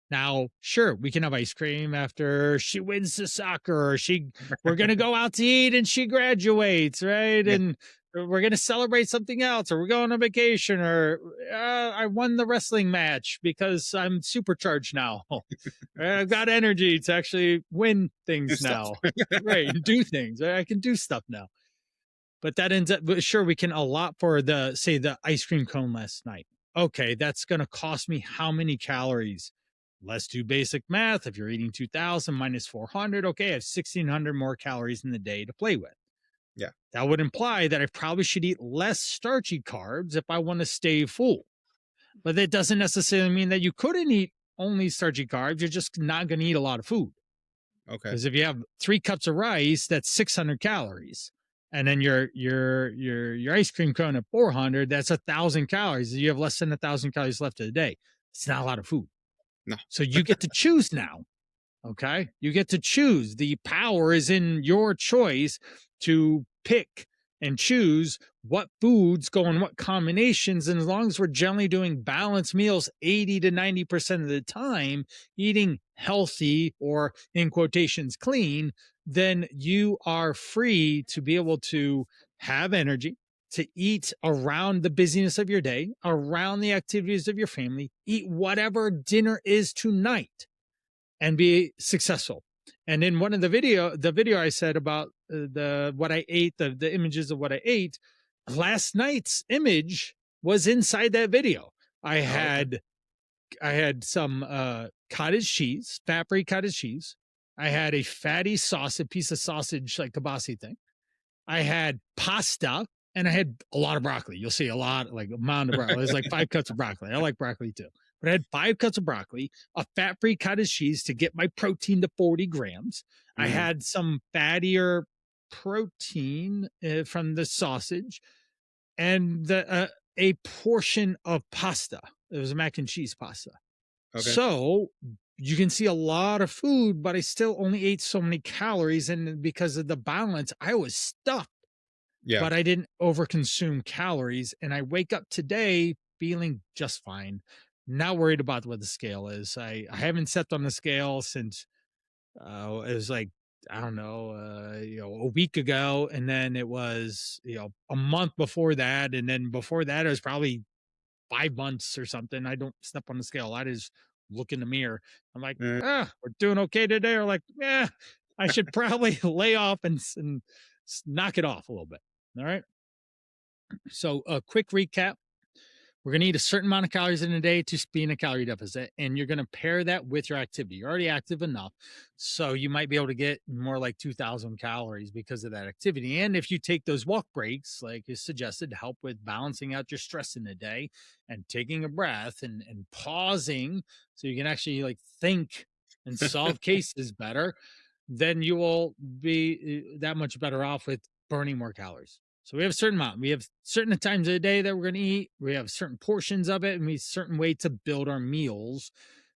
Now, sure, we can have ice cream after she wins the soccer, or we're gonna go out to eat and she graduates, right? Yeah. And we're gonna celebrate something else, or we're going on vacation, or I won the wrestling match because I'm supercharged now. I've got energy to actually win Do things stuff. now, right? And do things. I can do stuff now. But that ends up, but sure, we can allot for the ice cream cone last night. Okay, that's going to cost me how many calories? Let's do basic math. If you're eating 2,000 minus 400, okay, I have 1,600 more calories in the day to play with. Yeah. That would imply that I probably should eat less starchy carbs if I want to stay full. But that doesn't necessarily mean that you couldn't eat only starchy carbs. You're just not going to eat a lot of food. Okay. Because if you have 3 cups of rice, that's 600 calories. And then your ice cream cone at 400, that's 1,000 calories. You have less than 1,000 calories left of the day. It's not a lot of food. No. So you get to choose now. Okay. You get to choose. The power is in your choice to pick and choose what foods go in what combinations. And as long as we're generally doing balanced meals 80 to 90% of the time, eating healthy or in quotations clean, then you are free to be able to have energy, to eat around the busyness of your day, around the activities of your family, eat whatever dinner is tonight and be successful. And in one of the video I said about what I ate, the images of what I ate, last night's image was inside that video. I had some cottage cheese, fat-free cottage cheese. I had a fatty sausage, piece of sausage, like kibasi thing. I had pasta, and I had a lot of broccoli. You'll see a lot, like amount of broccoli. There's like 5 cups of broccoli. I like broccoli too. But I had 5 cups of broccoli, a fat-free cottage cheese to get my protein to 40 grams. I had some fattier protein from the sausage, and a portion of pasta. It was a mac and cheese pasta. Okay. So you can see a lot of food, but I still only ate so many calories. And because of the balance, I was stuffed. Yeah. But I didn't overconsume calories. And I wake up today feeling just fine. Not worried about what the scale is. I haven't stepped on the scale since it was like, I don't know, a week ago. And then it was, a month before that. And then before that, it was probably 5 months or something. I don't step on the scale. I just look in the mirror. I'm like, we're doing okay today. Or like, I should probably lay off and knock it off a little bit. All right. So a quick recap. We're going to eat a certain amount of calories in a day to be in a calorie deficit, and you're going to pair that with your activity. You're already active enough, so you might be able to get more like 2,000 calories because of that activity. And if you take those walk breaks, like is suggested, to help with balancing out your stress in the day and taking a breath and pausing so you can actually like think and solve cases better, then you will be that much better off with burning more calories. So we have a certain amount. We have certain times of the day that we're going to eat. We have certain portions of it, and we have a certain way to build our meals.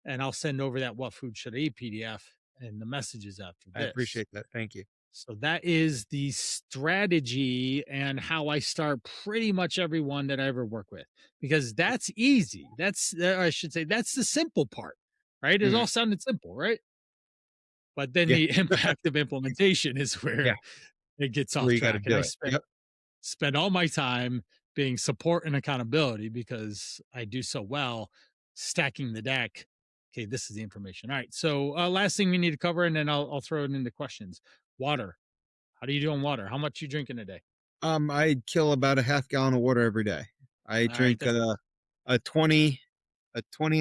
And I'll send over that What Food Should I Eat PDF and the messages after this. I appreciate that. Thank you. So that is the strategy and how I start pretty much everyone that I ever work with, because that's easy. I should say, that's the simple part, right? It all sounded simple, right? But then the impact of implementation is where it gets off track. And I spend all my time being support and accountability because I do so well stacking the deck. Okay, this is the information. All right. So last thing we need to cover, and then I'll throw it into questions. Water. How do you do on water? How much you drink in a day? I kill about a half gallon of water every day. I drink a 20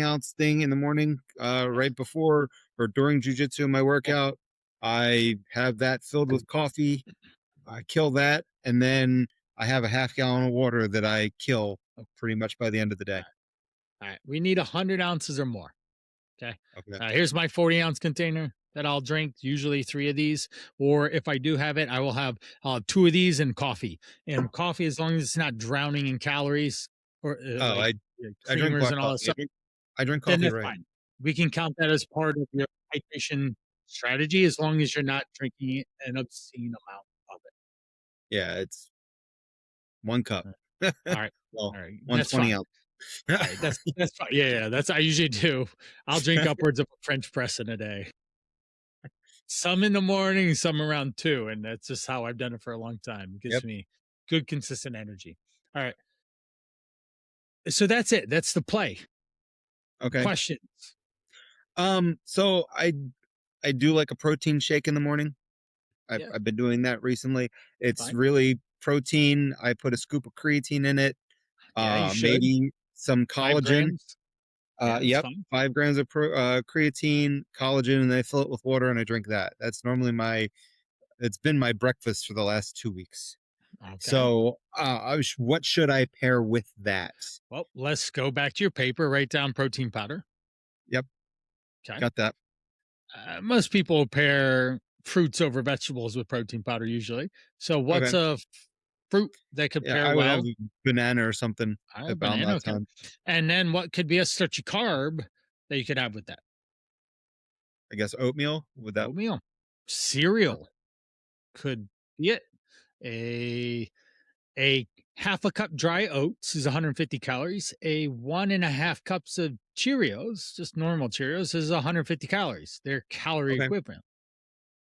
ounce thing in the morning, right before or during jujitsu, my workout. I have that filled with coffee. I kill that, and then I have a half gallon of water that I kill pretty much by the end of the day. All right. We need 100 ounces or more. Okay. Here's my 40-ounce container that I'll drink, usually 3 of these. Or if I do have it, I'll have 2 of these and coffee. And coffee, as long as it's not drowning in calories or I drink black and all that stuff. I drink coffee, right? Fine. We can count that as part of your hydration strategy, as long as you're not drinking an obscene amount of it. Yeah, it's 1 cup. All right. Well, all right. 120 ounce. Right, that's fine. Yeah, that's I usually do. I'll drink upwards of a French press in a day. Some in the morning, some around 2, and that's just how I've done it for a long time. It gives me good, consistent energy. All right. So that's it. That's the play. Okay. Questions? So I do like a protein shake in the morning. I've been doing that recently. It's really protein. I put a scoop of creatine in it. Maybe some collagen. 5 grams of creatine, collagen, and I fill it with water and I drink that. That's normally it's been my breakfast for the last 2 weeks. Okay. So, what should I pair with that? Well, let's go back to your paper. Write down protein powder. Yep, Okay. got that. Most people pair fruits over vegetables with protein powder usually. So, what's Okay. a fruit that could Yeah, pair I would have well? a banana or something about Banana. that Okay. time. And then what could be a starchy carb that you could have with that? I guess oatmeal, would that Oatmeal. work? Cereal could be it. A a half a cup dry oats is 150 calories. A 1.5 cups of Cheerios, just normal Cheerios, is 150 calories. They're calorie Okay. equivalent.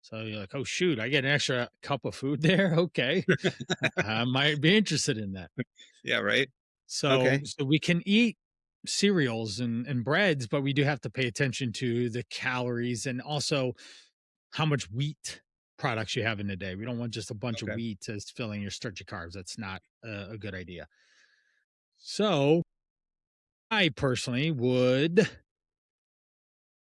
So you're like, oh shoot, I get an extra cup of food there. Okay, I might be interested in that. Yeah, right? So Okay. so we can eat cereals and breads, but we do have to pay attention to the calories and also how much wheat products you have in a day. We don't want just a bunch of Okay. wheat as filling your starchy carbs. That's not a good idea. So I personally would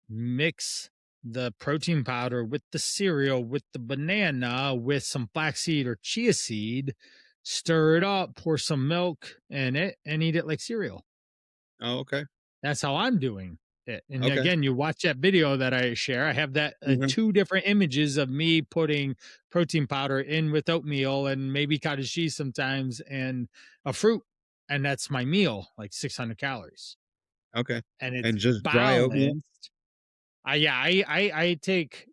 mix the protein powder with the cereal, with the banana, with some flaxseed or chia seed, stir it up, pour some milk in it, and eat it like cereal. Oh, okay. That's how I'm doing it. And Okay. again, you watch that video that I share. I have that Mhm. two different images of me putting protein powder in with oatmeal and maybe cottage cheese sometimes and a fruit. And that's my meal, like 600 calories. Okay. And it's And just dry oatmeal? balanced. I take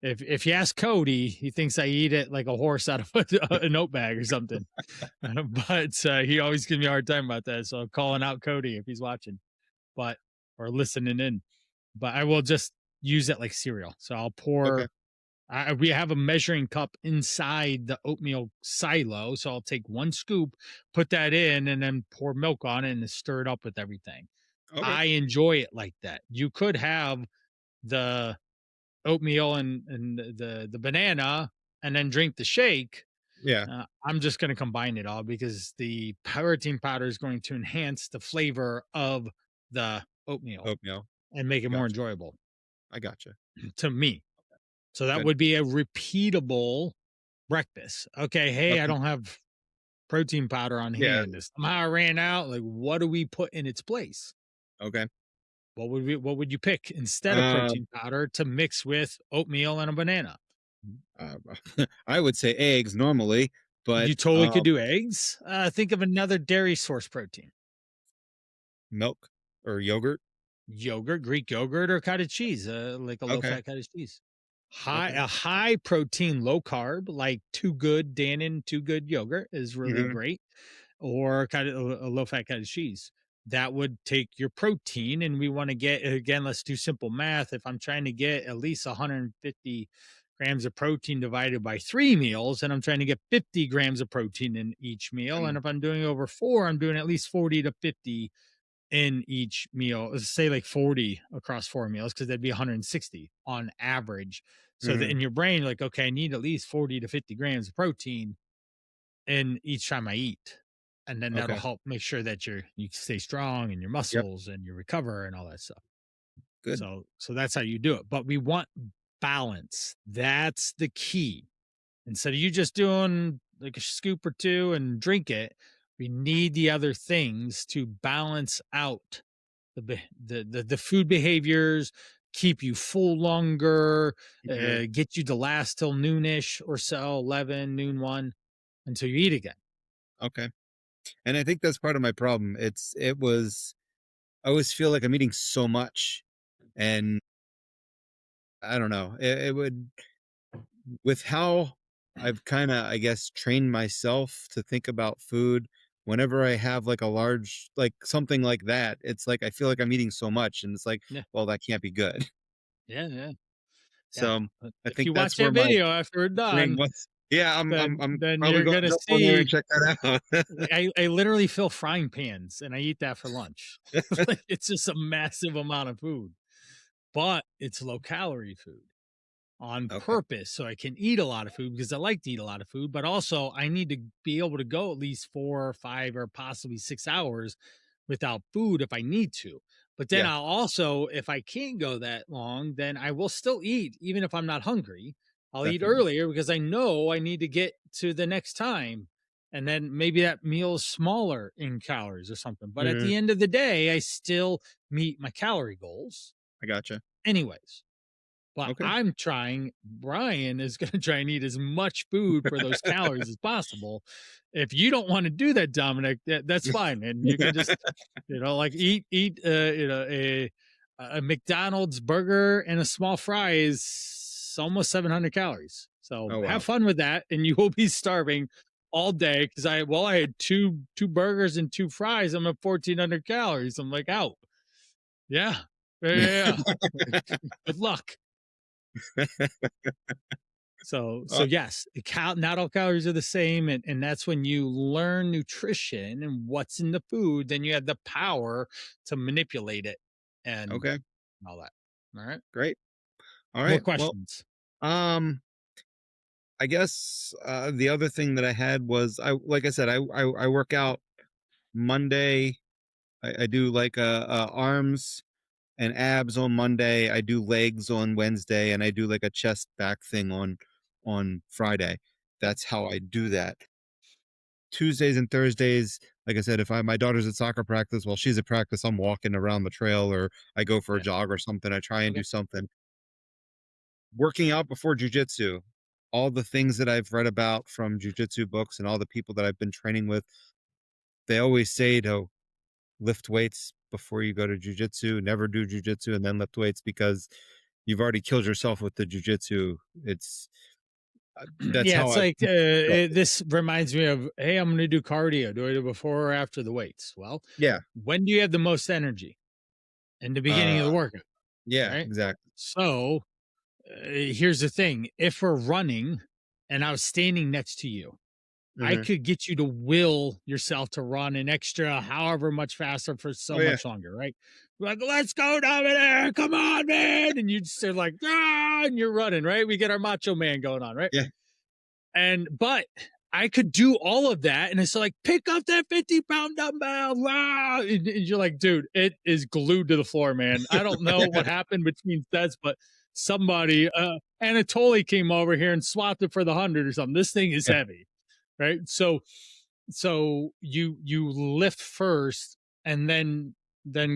if you ask Cody, he thinks I eat it like a horse out of a note bag or something. But he always gives me a hard time about that. So I'm calling out Cody if he's watching, but or listening in. But I will just use it like cereal. So I'll Okay. pour. We have a measuring cup inside the oatmeal silo, so I'll take one scoop, put that in, and then pour milk on it and stir it up with everything. Okay. I enjoy it like that. You could have the oatmeal and the banana and then drink the shake. Yeah, I'm just going to combine it all because the protein powder is going to enhance the flavor of the oatmeal oatmeal. and make it more Gotcha. enjoyable I gotcha. to me. So that Good. would be a repeatable breakfast. Okay, hey, I Okay. don't have protein powder on Yeah. hand. Somehow I ran out. Like, what do we put in its place? Okay. What would you pick instead of Um, protein powder to mix with oatmeal and a banana? uh, I would say eggs normally, but You totally could do eggs. Think of another dairy source protein. milk or yogurt. Yogurt, Greek yogurt, or cottage cheese, like a low Okay. fat cottage cheese. Okay. High protein, low carb, like Too Good Dannon, Too Good yogurt is really Mhm. great, or kind of a low fat cottage cheese. That would take your protein, and we want to get again. Let's do simple math. If I'm trying to get at least 150 grams of protein divided by 3 meals, and I'm trying to get 50 grams of protein in each meal, and And if I'm doing over four, I'm doing at least 40 to 50 in each meal. Let's say like 40 across 4 meals because that'd be 160 on average. So that mhm. in your brain, like, okay, I need at least 40 to 50 grams of protein in each time I eat. And then that'll Okay. help make sure that you stay strong and your Yep. muscles and you recover and all that stuff. Good. So that's how you do it. But we want balance. That's the key. Instead of you just doing like a scoop or two and drink it, we need the other things to balance out the food behaviors, keep you full longer, Mhm. get you to last till noonish or so, 11, noon, 1, until you eat again. Okay. And I think that's part of my problem. I always feel like I'm eating so much, and I don't know. It would with how I've kind of, I guess, trained myself to think about food. Whenever I have like a large, like something like that, it's like I feel like I'm eating so much, and it's like, Yeah, well, that can't be good. yeah, yeah, yeah. So But I if think you watch that's where that my video after we're brain done, was. Yeah, I'm then probably you're going to gonna jump on there and see check that out. I literally fill frying pans and I eat that for lunch. Like it's just a massive amount of food, but it's low calorie food on Okay. purpose so I can eat a lot of food because I like to eat a lot of food, but also I need to be able to go at least 4 or 5 or possibly 6 hours without food if I need to. But then Yeah. I'll also, if I can't go that long, then I will still eat, even if I'm not hungry. I'll eat Definitely. earlier because I know I need to get to the next time. and then maybe that meal is smaller in calories or something. But at Mhm. the end of the day, I still meet my calorie goals I gotcha. anyways. But Okay. I'm trying, Brian is going to try and eat as much food for those calories as possible. If you don't want to do that, Dominic, that's fine. And you can just, like eat, a McDonald's burger and a small fry is almost 700 calories. So Oh, have wow. fun with that. And you will be starving all day. Cause I had two burgers and two fries. I'm at 1,400 calories. I'm like, out. Yeah. Yeah. Good luck. So Uh, yes, not all calories are the same, and that's when you learn nutrition and what's in the food. Then you have the power to manipulate it and okay, all that. All right, great. All more right. Well, questions. um, I guess the other thing that I had was like I said, I work out Monday. I do like arms and abs on Monday. I do legs on Wednesday, and I do like a chest back thing on Friday. That's how I do that. Tuesdays and Thursdays, like I said, if my daughter's at soccer practice while she's at practice, I'm walking around the trail or I go for a Yeah. jog or something. I try and Okay. do something. Working out before jujitsu, all the things that I've read about from jujitsu books and all the people that I've been training with, they always say to lift weights before you go to jujitsu, never do jujitsu and then lift weights because you've already killed yourself with the jujitsu. It's that's Yeah, how it's I like this reminds me of, hey, I'm going to do cardio. Do I do before or after the weights? Well, yeah. when do you have the most energy? In the beginning Uh of the workout, yeah, right? exactly. So here's the thing: if we're running, and I was standing next to you, I Hmm. could get you to will yourself to run an extra however much faster for so Oh yeah. much longer, right? Like, let's go, Dominic, come on, man. And you just are like, ah, and you're running, right? We get our macho man going on, right? Yeah. But I could do all of that. And it's like, pick up that 50-pound dumbbell. Ah! And you're like, dude, it is glued to the floor, man. I don't know what happened between sets, but somebody, Anatoly came over here and swapped it for the 100 or something. This thing is Yeah. heavy, right? So you lift first and then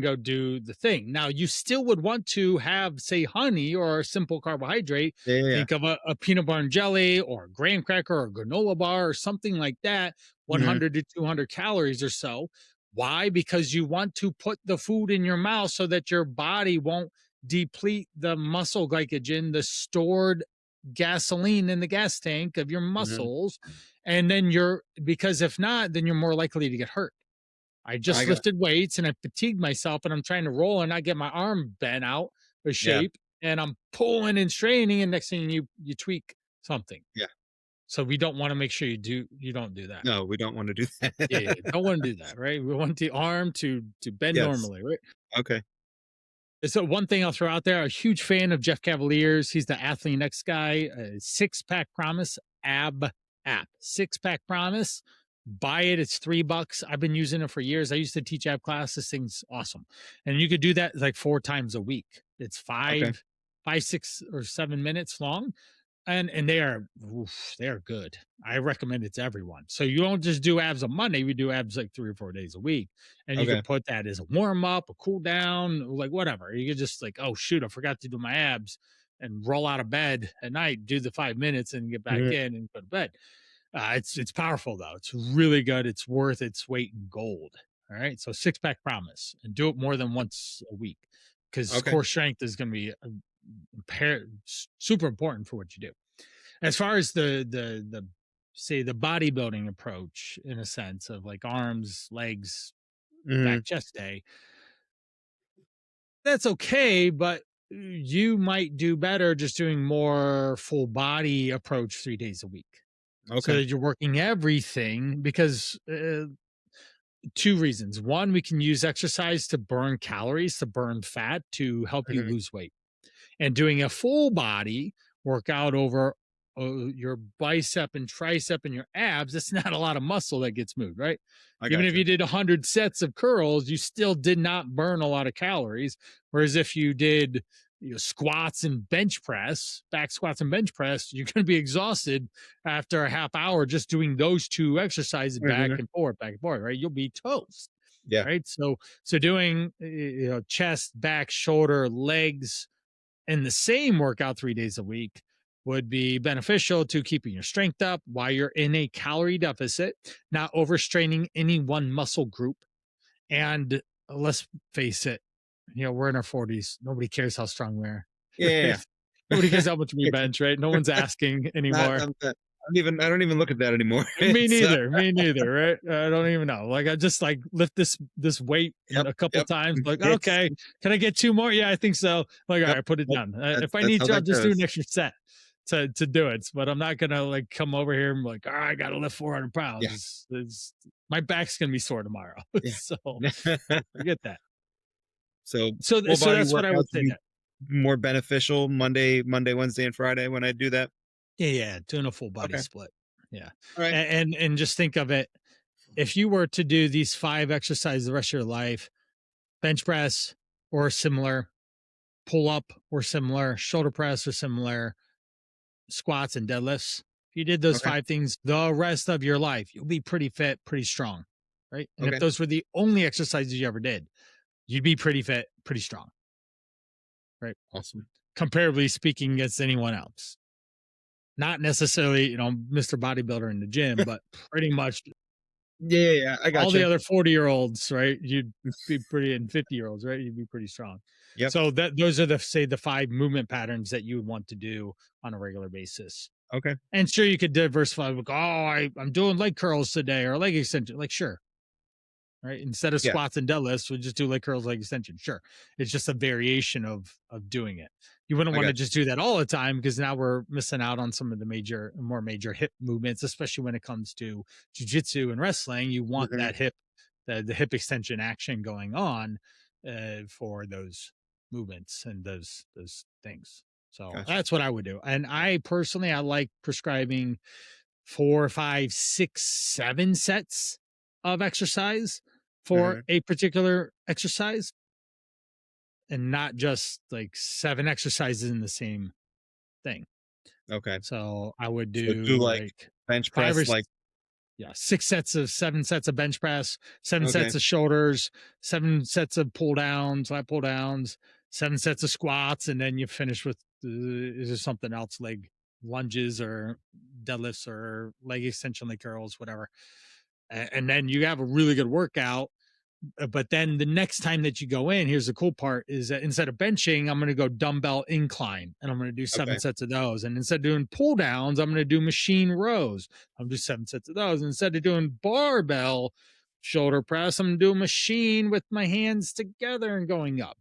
go do the thing. Now you still would want to have, say, honey or a simple carbohydrate. Yeah. Yeah. Yeah. Think of a peanut butter and jelly or a graham cracker or a granola bar or something like that, Mhm. 100 to 200 calories or so. Why? Because you want to put the food in your mouth so that your body won't deplete the muscle glycogen, the stored gasoline in the gas tank of your Mhm. muscles. And then because if not, then you're more likely to get hurt. I I just got lifted weights and I fatigued myself and I'm trying to roll and I get my arm bent out of yeah. shape and I'm pulling and straining and next thing you tweak something. Yeah. So we don't want to make sure you don't do that. No, we don't wanna do Yeah, that. don't want to do that, right? We want the arm to bend Yes. normally, right? Okay. So one thing I'll throw out there, a huge fan of Jeff Cavaliers. He's the Athlete Next guy. Six Pack Promise app. Six Pack Promise. Buy it. It's $3. I've been using it for years. I used to teach ab class. This thing's awesome, and you could do that like 4 times a week. It's Okay. 6 or 7 minutes long, and they are good. I recommend it to everyone. So you don't just do abs on Monday. We do abs like 3 or 4 days a week, and you Okay. could put that as a warm up, a cool down, like whatever. You could just like, oh shoot, I forgot to do my abs, and roll out of bed at night, do the 5 minutes, and get back Mhm. in and go to bed. It's powerful though. It's really good. It's worth its weight in gold. All right. So Six Pack Promise, and do it more than once a week because Okay. core strength is going to be super important for what you do. As far as the say the bodybuilding approach, in a sense of like arms, legs, back, Mhm. chest day, that's okay, but you might do better just doing more full body approach 3 days a week so Okay. that you're working everything because two reasons. One, we can use exercise to burn calories, to burn fat, to help you Mhm. lose weight. And doing a full body workout over your bicep and tricep and your abs, that's not a lot of muscle that gets moved, right? I Even if gotcha. you did 100 sets of curls, you still did not burn a lot of calories. Whereas if you did, squats and bench press, back squats and bench press, you're going to be exhausted after a half hour just doing those two exercises Mhm. back and forth, right? You'll be toast, Yeah. right? So doing chest, back, shoulder, legs, and the same workout 3 days a week would be beneficial to keeping your strength up while you're in a calorie deficit, not overstraining any one muscle group. And let's face it, we're in our 40s. Nobody cares how strong we are. Yeah. Right? Nobody cares how much we It's bench, right? No one's asking not anymore. I don't even look at that anymore. Me It's neither. Me neither. Right? I don't even know. Like I just like lift this weight yep, a couple yep. times. Like It's okay, can I get 2 more? Yeah, I think so. Like all yep, right, put it yep. down. If I That's need how to, I'll that just do an goes. extra set to do it. But I'm not gonna like come over here and be like, I gotta lift 400 Yeah, pounds. My back's gonna be sore tomorrow. yeah. So forget that. So full So body that's what I would workouts would say. be more beneficial Monday, Wednesday, and Friday when I do that. Yeah, doing a full body Okay. split. Yeah. All right. And just think of it. If you were to do these 5 exercises the rest of your life, bench press or similar, pull up or similar, shoulder press or similar, squats and deadlifts. If you did those Okay. 5 things the rest of your life, you'll be pretty fit, pretty strong. Right. And if Okay. those were the only exercises you ever did, you'd be pretty fit, pretty strong. Right. Awesome. Comparably speaking against anyone else. Not necessarily, Mr. Bodybuilder in the gym, but pretty much Yeah. I all the gotcha. other 40-year-olds, right? You'd be pretty, and 50-year-olds, right? You'd be pretty strong. Yep. So those are the 5 movement patterns that you would want to do on a regular basis. Okay. And sure, you could diversify. Like, I'm doing leg curls today or leg extension. Like, sure, right? Instead of Yeah. squats and deadlifts, we just do leg curls, leg extension. Sure, it's just a variation of doing it. You wouldn't I want to gotcha. just do that all the time because now we're missing out on some of the more major hip movements, especially when it comes to jujitsu and wrestling. You want Mhm. that the hip extension action going on for those movements and those things. So Gotcha. that's what I would do. And I personally, I like prescribing 4, 5, 6, 7 sets of exercise for Mhm. a particular exercise and not just like 7 exercises in the same thing. Okay. So I would So do do like like bench 5 or press, like 6 sets of 7 sets of bench press, 7 okay. sets of shoulders, 7 sets of pull downs, lat pull downs, 7 sets of squats, and then you finish with is there something else like lunges or deadlifts or leg extension, leg curls, whatever. And then you have a really good workout. But then the next time that you go in, here's the cool part is that instead of benching, I'm going to go dumbbell incline and I'm going to do 7 Okay. sets of those. And instead of doing pull downs, I'm going to do machine rows. I'm do 7 sets of those. And instead of doing barbell shoulder press, I'm going to do a machine with my hands together and going up.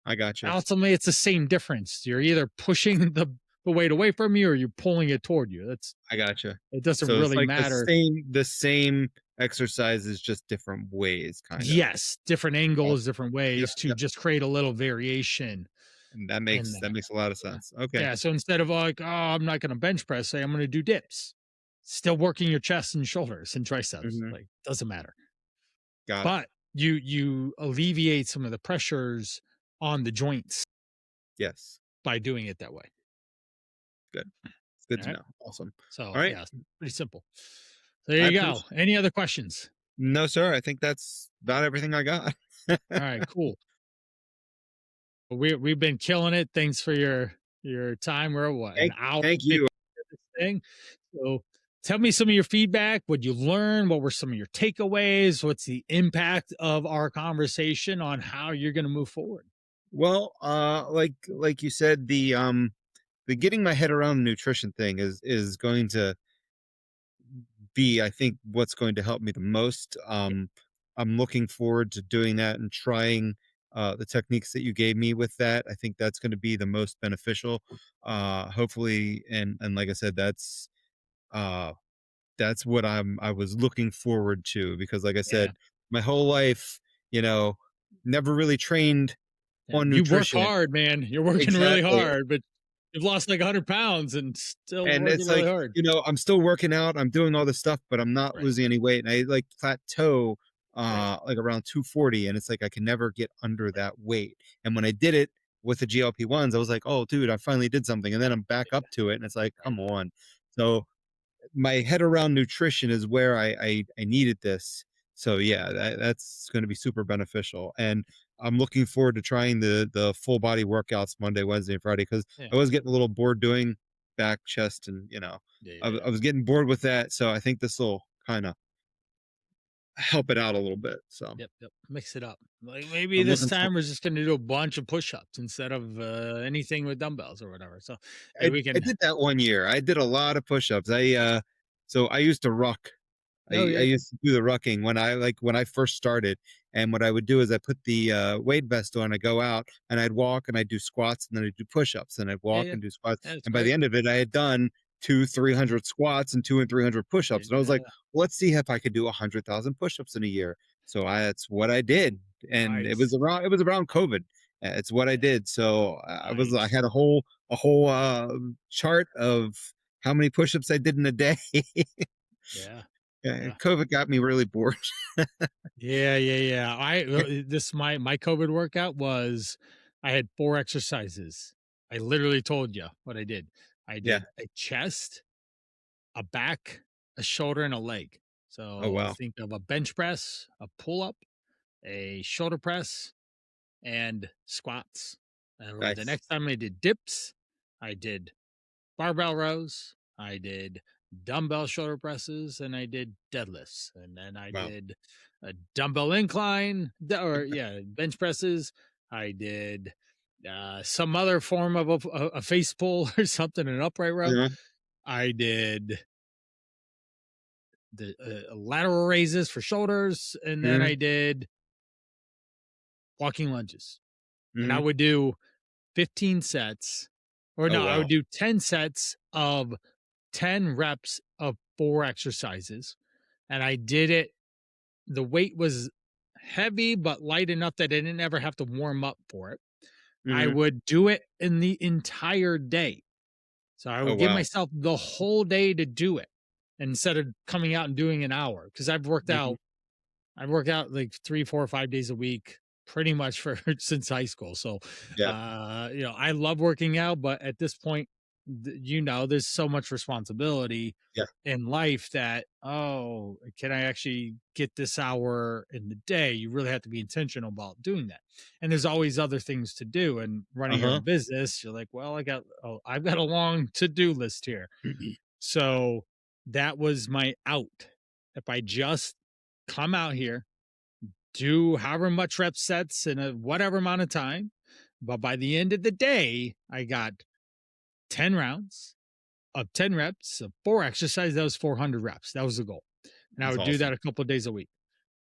I gotcha. Ultimately, it's the same difference. You're either pushing the weight away from you or you're pulling it toward you. I gotcha. It doesn't So it's really like matter. the same exercises, just different ways, kind of. Yes, different angles, Awesome. different Yep. ways to Yep. just create a little variation And in that there. makes a lot of sense. Okay. Yeah. So instead of like, I'm not going to bench press, say I'm going to do dips. Still working your chest and shoulders and triceps. Mhm. Like doesn't matter. Got it. But you alleviate some of the pressures on the joints Yes. by doing it that way. Good. It's good All to right. know. Awesome. So All right. yeah, pretty simple. So there I you go. appreciate Any other questions? No, sir. I think that's about everything I got. All right, cool. Well, we've been killing it. Thanks for your time. We're what, an hour Thank and 50 you. of this thing. So tell me some of your feedback. What you learn? What were some of your takeaways? What's the impact of our conversation on how you're going to move forward? Well, like you said, the getting my head around the nutrition thing is going to be, I think, what's going to help me the most. I'm looking forward to doing that and trying the techniques that you gave me with that. I think that's going to be the most beneficial. Hopefully, and like I said, uh, that's what I was looking forward to because, like I Yeah. said, my whole life, you know, never really trained Yeah. on You work nutrition. hard, man. You're working really Exactly. hard, but you've lost like 100 pounds and still And working it's really like, hard. I'm still working out, I'm doing all this stuff, but I'm not Right. losing any weight, and I, like, plateau, Right. like, around 240, and it's like I can never get under Right. that weight, and when I did it with the GLP-1s, I was like, oh, dude, I finally did something. And then I'm back up to it. And it's like, Right. come on. So my head around nutrition is where I needed this. So yeah, that's going to be super beneficial. And I'm looking forward to trying the full body workouts Monday, Wednesday, and Friday, because Yeah. I was getting a little bored doing back, chest, and I was getting bored with that. So I think this will kind of help it out a little bit. So Yep. Mix it up. Like maybe I'm this looking for. time we're just going to do a bunch of push-ups instead of anything with dumbbells or whatever. So maybe we I can. did that one year. I did a lot of push-ups. So I used to ruck. I Oh, yeah. used to do the rucking when I first started, and what I would do is I put the weight vest on, I go out and I'd walk and I'd do squats and then I'd do push-ups and I'd Yeah. walk and do squats. That's And by the great. end of it, I had done 200-300 squats and 200-300 push-ups. And I was like, Yeah. let's see if I could do 100,000 push-ups in a year. So that's what I did. And Nice. it was around COVID. It's what I did. So I Nice. had a whole chart of how many push-ups I did in a day. Yeah. Yeah, Yeah. COVID got me really bored. Yeah. This my COVID workout was I had 4 exercises. I literally told you what I did. I Yeah. did a chest, a back, a shoulder, and a leg. Oh, So wow. think of a bench press, a pull up, a shoulder press, and squats. And the Nice. next time I did dips, I did barbell rows, I did dumbbell shoulder presses, and I did deadlifts. And then I Wow. did a dumbbell incline, or yeah, bench presses. I did some other form of a face pull or something, an upright row. Uh-huh. I did the lateral raises for shoulders, and then Mhm. I did walking lunges. And I Mhm. would do 15 sets, or Oh, no, I would wow. do 10 sets of 10 reps of 4 exercises. And I did it, the weight was heavy, but light enough that I didn't ever have to warm up for it. I Mhm. would do it in the entire day. So I Oh, would give wow. myself the whole day to do it instead of coming out and doing an hour. Cause Mhm. I work out like 3, 4, 5 days a week pretty much for since high school. So, Yeah. I love working out, but at this point, there's so much responsibility Yeah. in life that, oh, can I actually get this hour in the day? You really have to be intentional about doing that. And there's always other things to do. And running your Uh-huh. own business, you're like, well, I've got a long to-do list here. So that was my out. If I just come out here, do however much rep sets in a whatever amount of time, but by the end of the day, I got 10 rounds of 10 reps of 4 exercises. That was 400 reps. That was the goal. And I That's would do that awesome. a couple of days a week.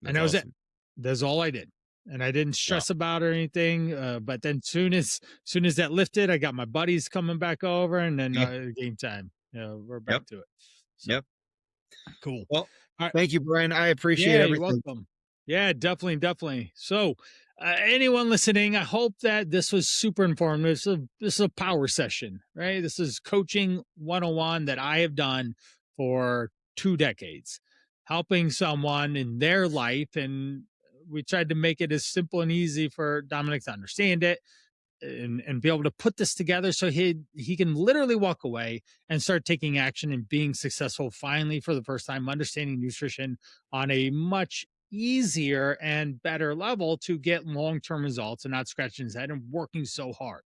And That's that was it. awesome. That's all I did. And I didn't Wow. stress about it or anything. But then soon as that lifted, I got my buddies coming back over, and then Yeah. game time. We're back Yep. to it. So Yep. cool. Well, All right. thank you, Brian. I appreciate Yeah, you're everything. welcome. Yeah, definitely. So, anyone listening, I hope that this was super informative. This is a power session, right? This is coaching 101 that I have done for 2 decades, helping someone in their life. And we tried to make it as simple and easy for Dominic to understand it, and be able to put this together so he can literally walk away and start taking action and being successful finally for the first time, understanding nutrition on a much easier and better level to get long-term results and not scratching his head and working so hard.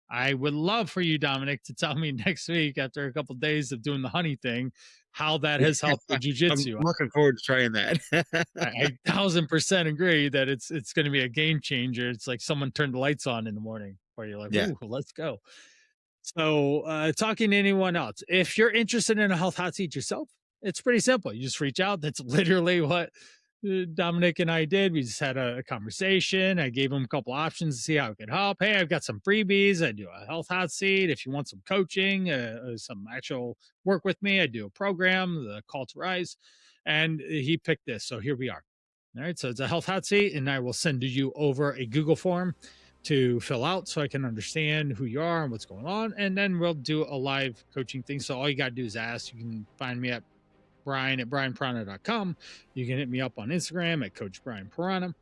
I would love for you, Dominic, to tell me next week after a couple of days of doing the honey thing how that has helped with I'm jujitsu. looking forward to trying that. I 1000% agree that it's going to be a game changer. It's like someone turned the lights on in the morning where you're like, Yeah. ooh, let's go. So, talking to anyone else, if you're interested in a health hot seat yourself, it's pretty simple. You just reach out. That's literally what Dominic and I did. We just had a conversation. I gave him a couple options to see how it could help. Hey, I've got some freebies. I do a health hot seat. If you want some coaching, some actual work with me, I do a program, the Call to Rise. And he picked this. So here we are. All right. So it's a health hot seat, and I will send you over a Google form to fill out so I can understand who you are and what's going on. And then we'll do a live coaching thing. So all you got to do is ask. You can find me at brian@brianprana.com. You can hit me up on Instagram at Coach Brian Piranha.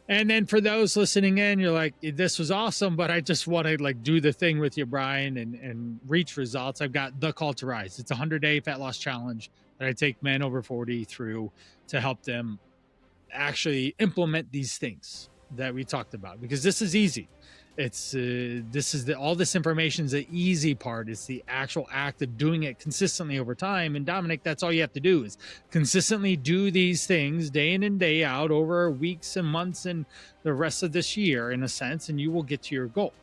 And then for those listening in, you're like, this was awesome, but I just want to like do the thing with you, Brian, and reach results. I've got the Call to Rise. It's a 100-day fat loss challenge that I take men over 40 through to help them actually implement these things that we talked about, because this is easy. It's all this information is the easy part. It's the actual act of doing it consistently over time. And Dominic, that's all you have to do is consistently do these things day in and day out over weeks and months and the rest of this year, in a sense, and you will get to your goal.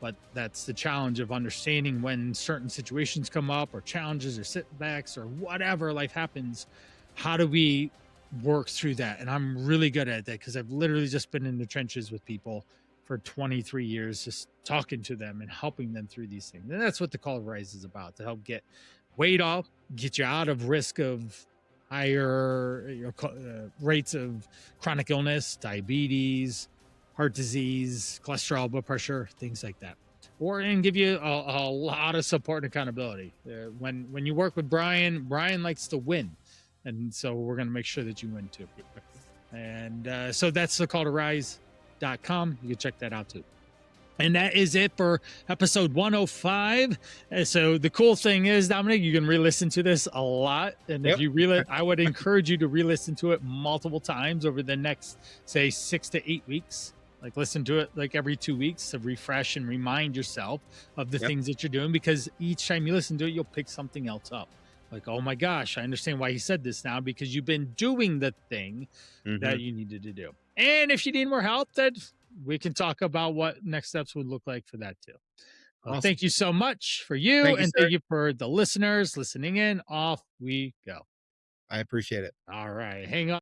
But that's the challenge of understanding when certain situations come up, or challenges or setbacks or whatever life happens. How do we work through that? And I'm really good at that because I've literally just been in the trenches with people for 23 years, just talking to them and helping them through these things. And that's what the Call of Rise is about, to help get weight off, get you out of risk of higher rates of chronic illness, diabetes, heart disease, cholesterol, blood pressure, things like that. And give you a lot of support and accountability. When you work with Brian likes to win. And so we're going to make sure that you win too. And so that's the Call to Rise.com. You can check that out too. And that is it for episode 105. So the cool thing is, Dominic, you can re-listen to this a lot. And if you I would encourage you to re-listen to it multiple times over the next, say, 6 to 8 weeks. Like, listen to it like every 2 weeks to refresh and remind yourself of the things that you're doing, because each time you listen to it, you'll pick something else up. Like, oh my gosh, I understand why he said this now, because you've been doing the thing that you needed to do. And if you need more help, then we can talk about what next steps would look like for that too. Well, awesome. Thank you so much for you. Thank you for the listeners listening in. Off we go. I appreciate it. All right. Hang on.